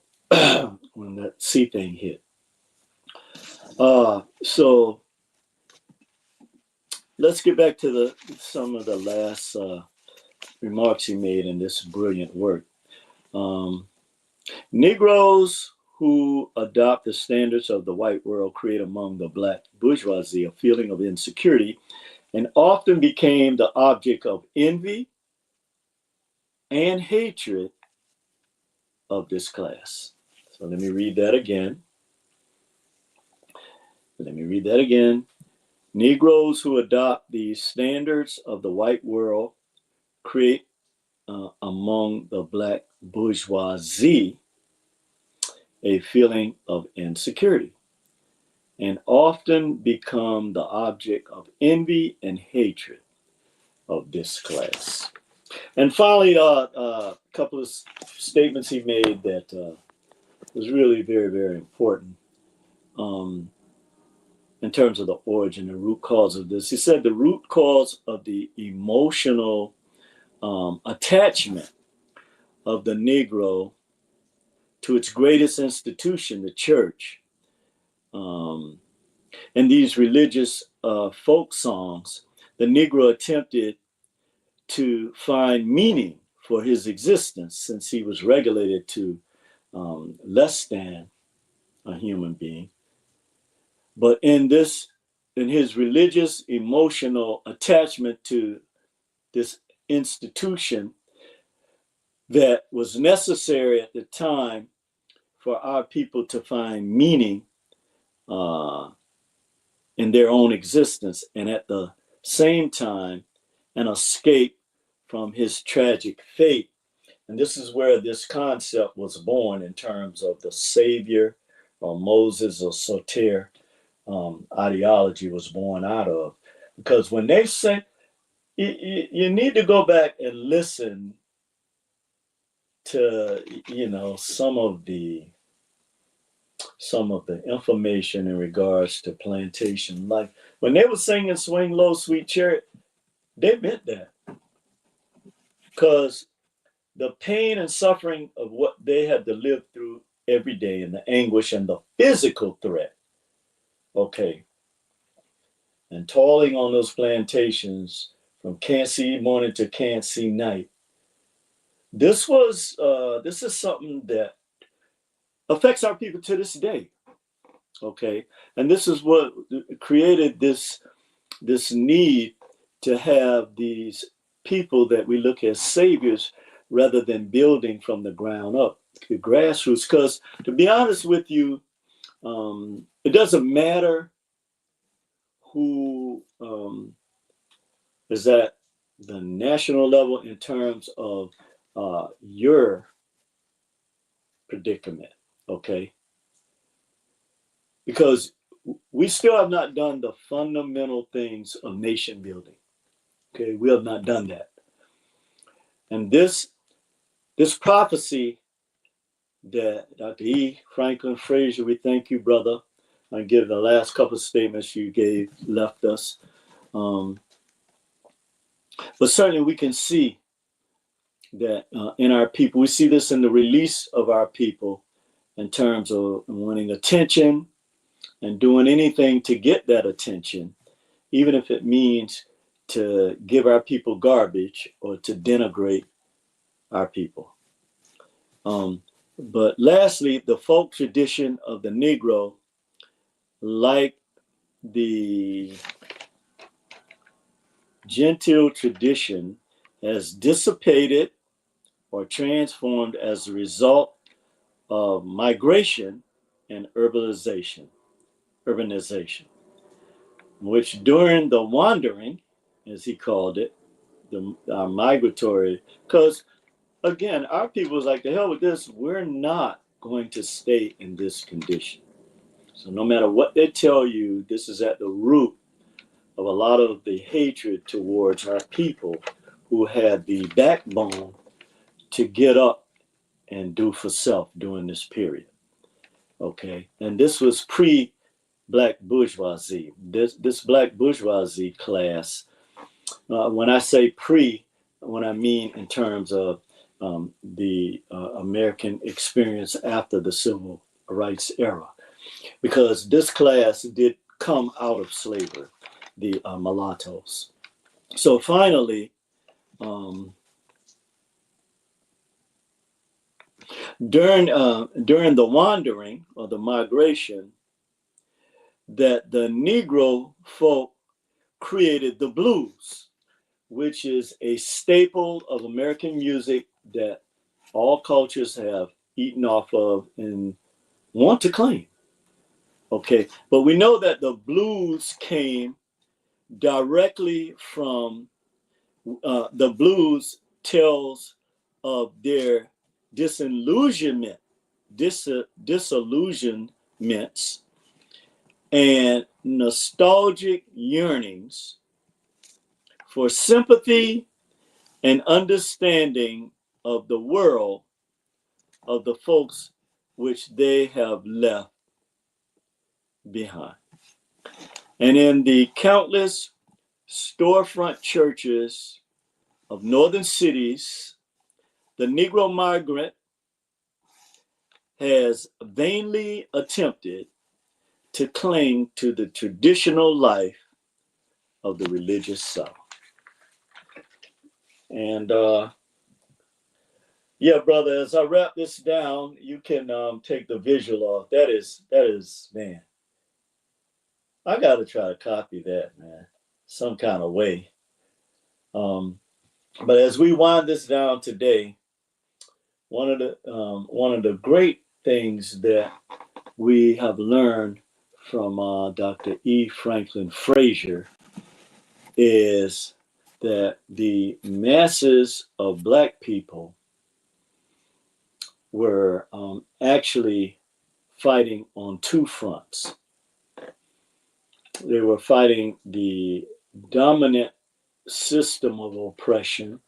when that C thing hit. So let's get back to some of the last remarks he made in this brilliant work. Negroes who adopt the standards of the white world create among the black bourgeoisie a feeling of insecurity and often became the object of envy and hatred of this class. So let me read that again. Negroes who adopt the standards of the white world create among the black bourgeoisie a feeling of insecurity and often become the object of envy and hatred of this class. And finally, a couple of statements he made that was really very, very important in terms of the origin, the root cause of this. He said the root cause of the emotional attachment of the Negro to its greatest institution, the church, in these religious folk songs, the Negro attempted to find meaning for his existence since he was regulated to less than a human being. But in his religious emotional attachment to this institution that was necessary at the time for our people to find meaning in their own existence, and at the same time, an escape from his tragic fate. And this is where this concept was born in terms of the Savior or Moses or Soter ideology was born out of. Because when they say, you need to go back and listen to, some of the information in regards to plantation life. When they were singing Swing Low, Sweet Chariot, they meant that. Because the pain and suffering of what they had to live through every day and the anguish and the physical threat, okay, and toiling on those plantations from can't see morning to can't see night. This is something that affects our people to this day. Okay, and this is what created this need to have these people that we look as saviors rather than building from the ground up, the grassroots. Because to be honest with you, it doesn't matter who is at the national level in terms of your predicament. Okay. because we still have not done the fundamental things of nation building. Okay, we have not done that. And this prophecy that Dr. E. Franklin Frazier, we thank you, brother. I give the last couple of statements you left us. But certainly we can see that in our people, we see this in the release of our people in terms of wanting attention and doing anything to get that attention, even if it means to give our people garbage or to denigrate our people. But lastly, the folk tradition of the Negro, like the gentile tradition, has dissipated or transformed as a result of migration and urbanization, which during the wandering, as he called it, our migratory, because again, our people was like, the hell with this, we're not going to stay in this condition. So no matter what they tell you, this is at the root of a lot of the hatred towards our people who had the backbone to get up and do for self during this period. Okay, and this was pre-black bourgeoisie. This black bourgeoisie class, when I say pre, what I mean in terms of the American experience after the civil rights era, because this class did come out of slavery, the mulattoes. So finally, during the wandering or the migration, that the Negro folk created the blues, which is a staple of American music that all cultures have eaten off of and want to claim. Okay, but we know that the blues came directly from the blues tells of their disillusionments and nostalgic yearnings for sympathy and understanding of the world of the folks which they have left behind. And in the countless storefront churches of northern cities, the Negro migrant has vainly attempted to cling to the traditional life of the religious South. And yeah, brother, as I wrap this down, you can take the visual off. That is, man, I got to try to copy that, man, some kind of way. But as we wind this down today, one of the great things that we have learned from Dr. E. Franklin Frazier is that the masses of Black people were actually fighting on two fronts. They were fighting the dominant system of oppression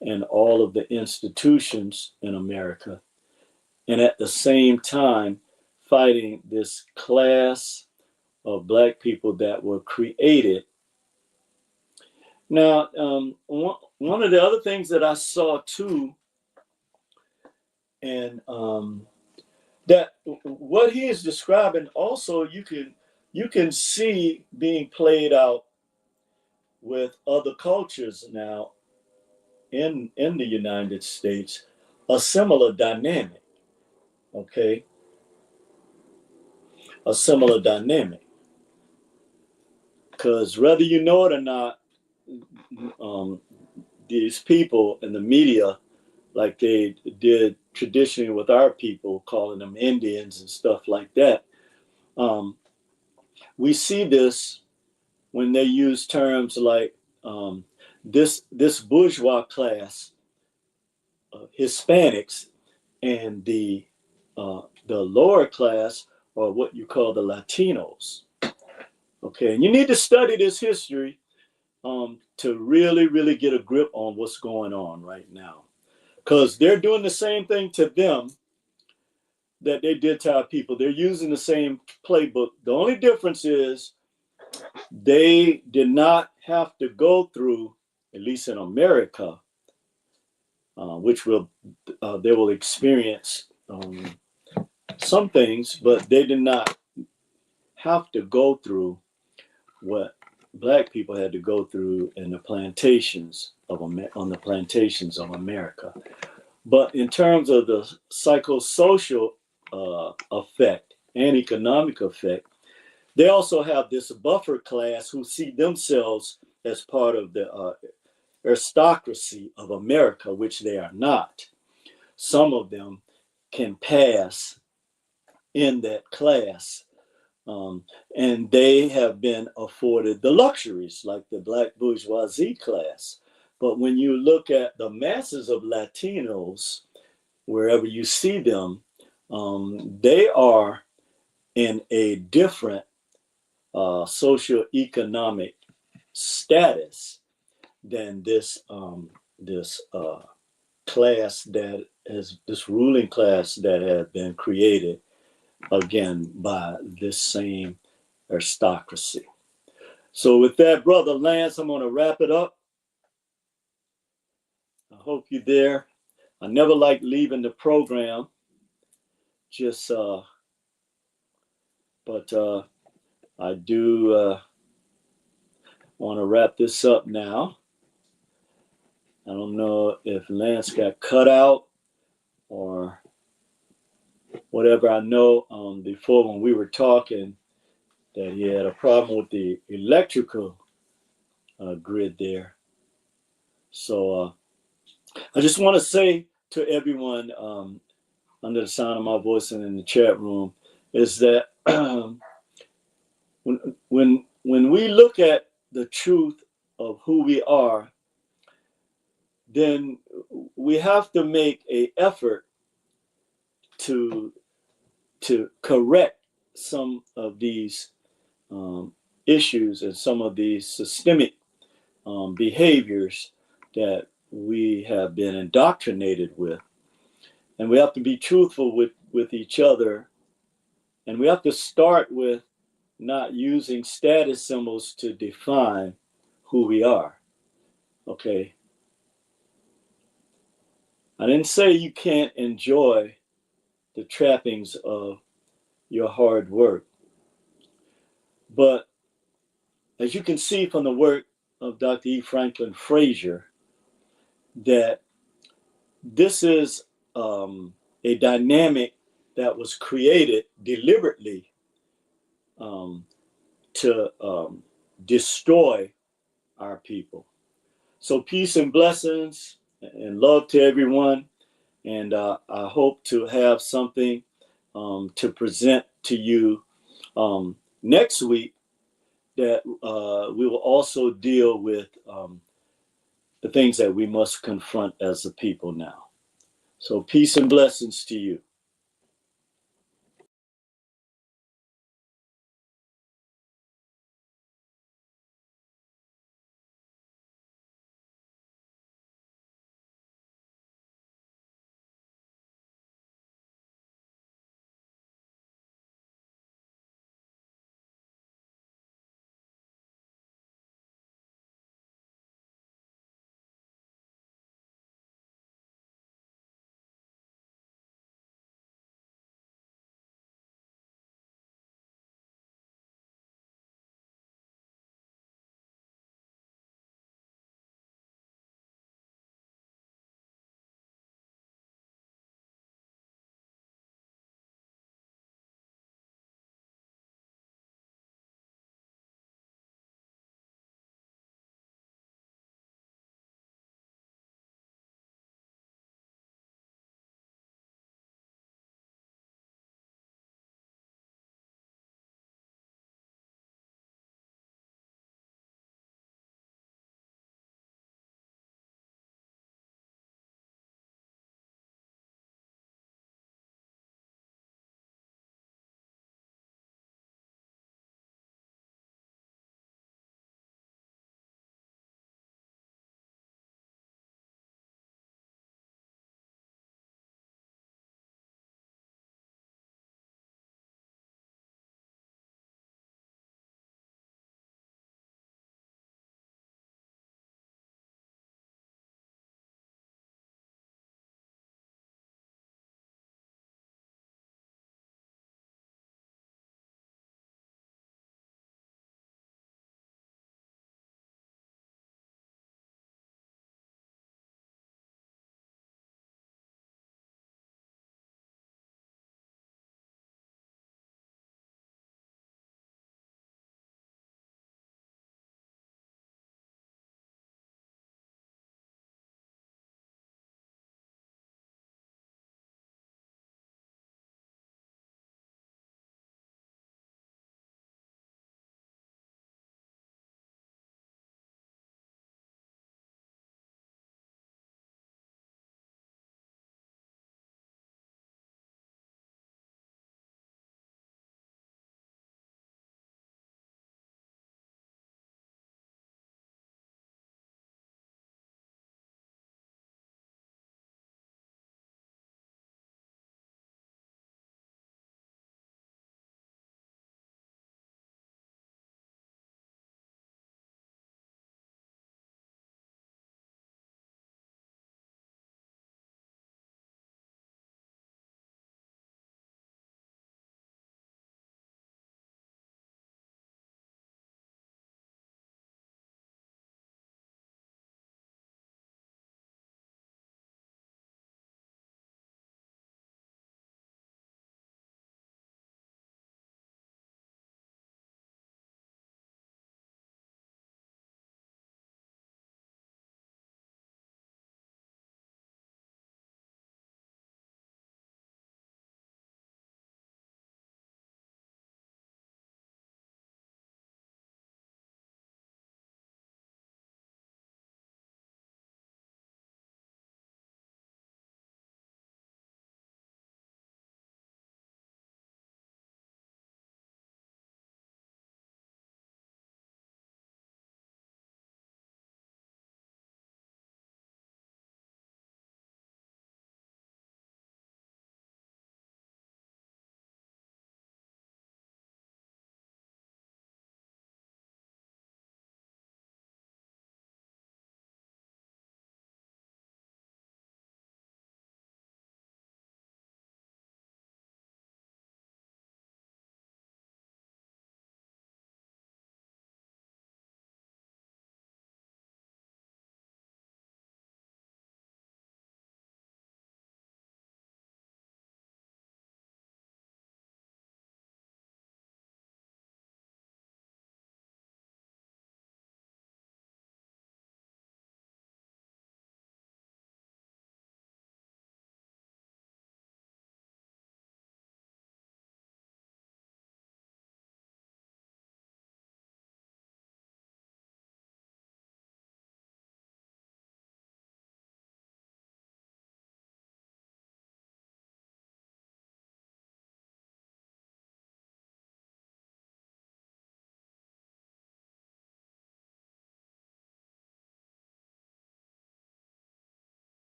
and all of the institutions in America, and at the same time fighting this class of Black people that were created. Now, one of the other things that I saw too, and that what he is describing also you can see being played out with other cultures now in the United States, a similar dynamic. Okay, a similar dynamic, because whether you know it or not, these people in the media, like they did traditionally with our people, calling them Indians and stuff like that, we see this when they use terms like this bourgeois class, Hispanics, and the lower class or what you call the Latinos. Okay, and you need to study this history to really, really get a grip on what's going on right now. Because they're doing the same thing to them that they did to our people. They're using the same playbook. The only difference is they did not have to go through, at least in America, which they will experience some things, but they did not have to go through what Black people had to go through in the plantations on the plantations of America. But in terms of the psychosocial effect and economic effect, they also have this buffer class who see themselves as part of the aristocracy of America, which they are not. Some of them can pass in that class, and they have been afforded the luxuries like the Black bourgeoisie class. But when you look at the masses of Latinos, wherever you see them, they are in a different socioeconomic status than this class that has this ruling class that has been created again by this same aristocracy. So with that, Brother Lance, I'm going to wrap it up. I hope you're there. I never like leaving the program, just but I do want to wrap this up now. I don't know if Lance got cut out or whatever. I know before when we were talking that he had a problem with the electrical grid there. So I just want to say to everyone under the sound of my voice and in the chat room is that when we look at the truth of who we are, then we have to make an effort to correct some of these issues and some of these systemic behaviors that we have been indoctrinated with. And we have to be truthful with each other. And we have to start with not using status symbols to define who we are. Okay. I didn't say you can't enjoy the trappings of your hard work. But as you can see from the work of Dr. E. Franklin Frazier, that this is a dynamic that was created deliberately to destroy our people. So peace and blessings and love to everyone. And I hope to have something to present to you next week that we will also deal with the things that we must confront as a people now. So peace and blessings to you.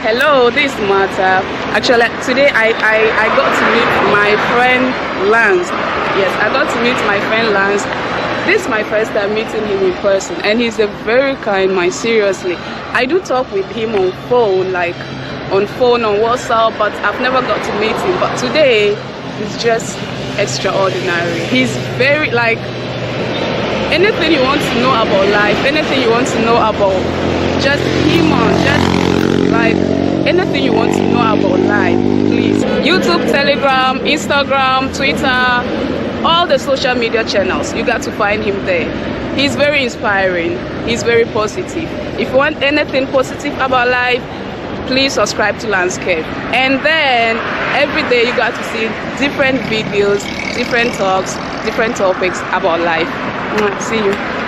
Hello, this is Martha. Actually, today I got to meet my friend Lance. Yes, I got to meet my friend Lance. This is my first time meeting him in person, and he's a very kind man, seriously. I do talk with him on phone, on WhatsApp, but I've never got to meet him. But today, he's just extraordinary. He's very, anything you want to know about life, anything you want to know about just human, anything you want to know about life, please. YouTube, Telegram, Instagram, Twitter, all the social media channels, you got to find him there. He's very inspiring. He's very positive. If you want anything positive about life, please subscribe to LanceScurv. And then every day you got to see different videos, different talks, different topics about life. See you.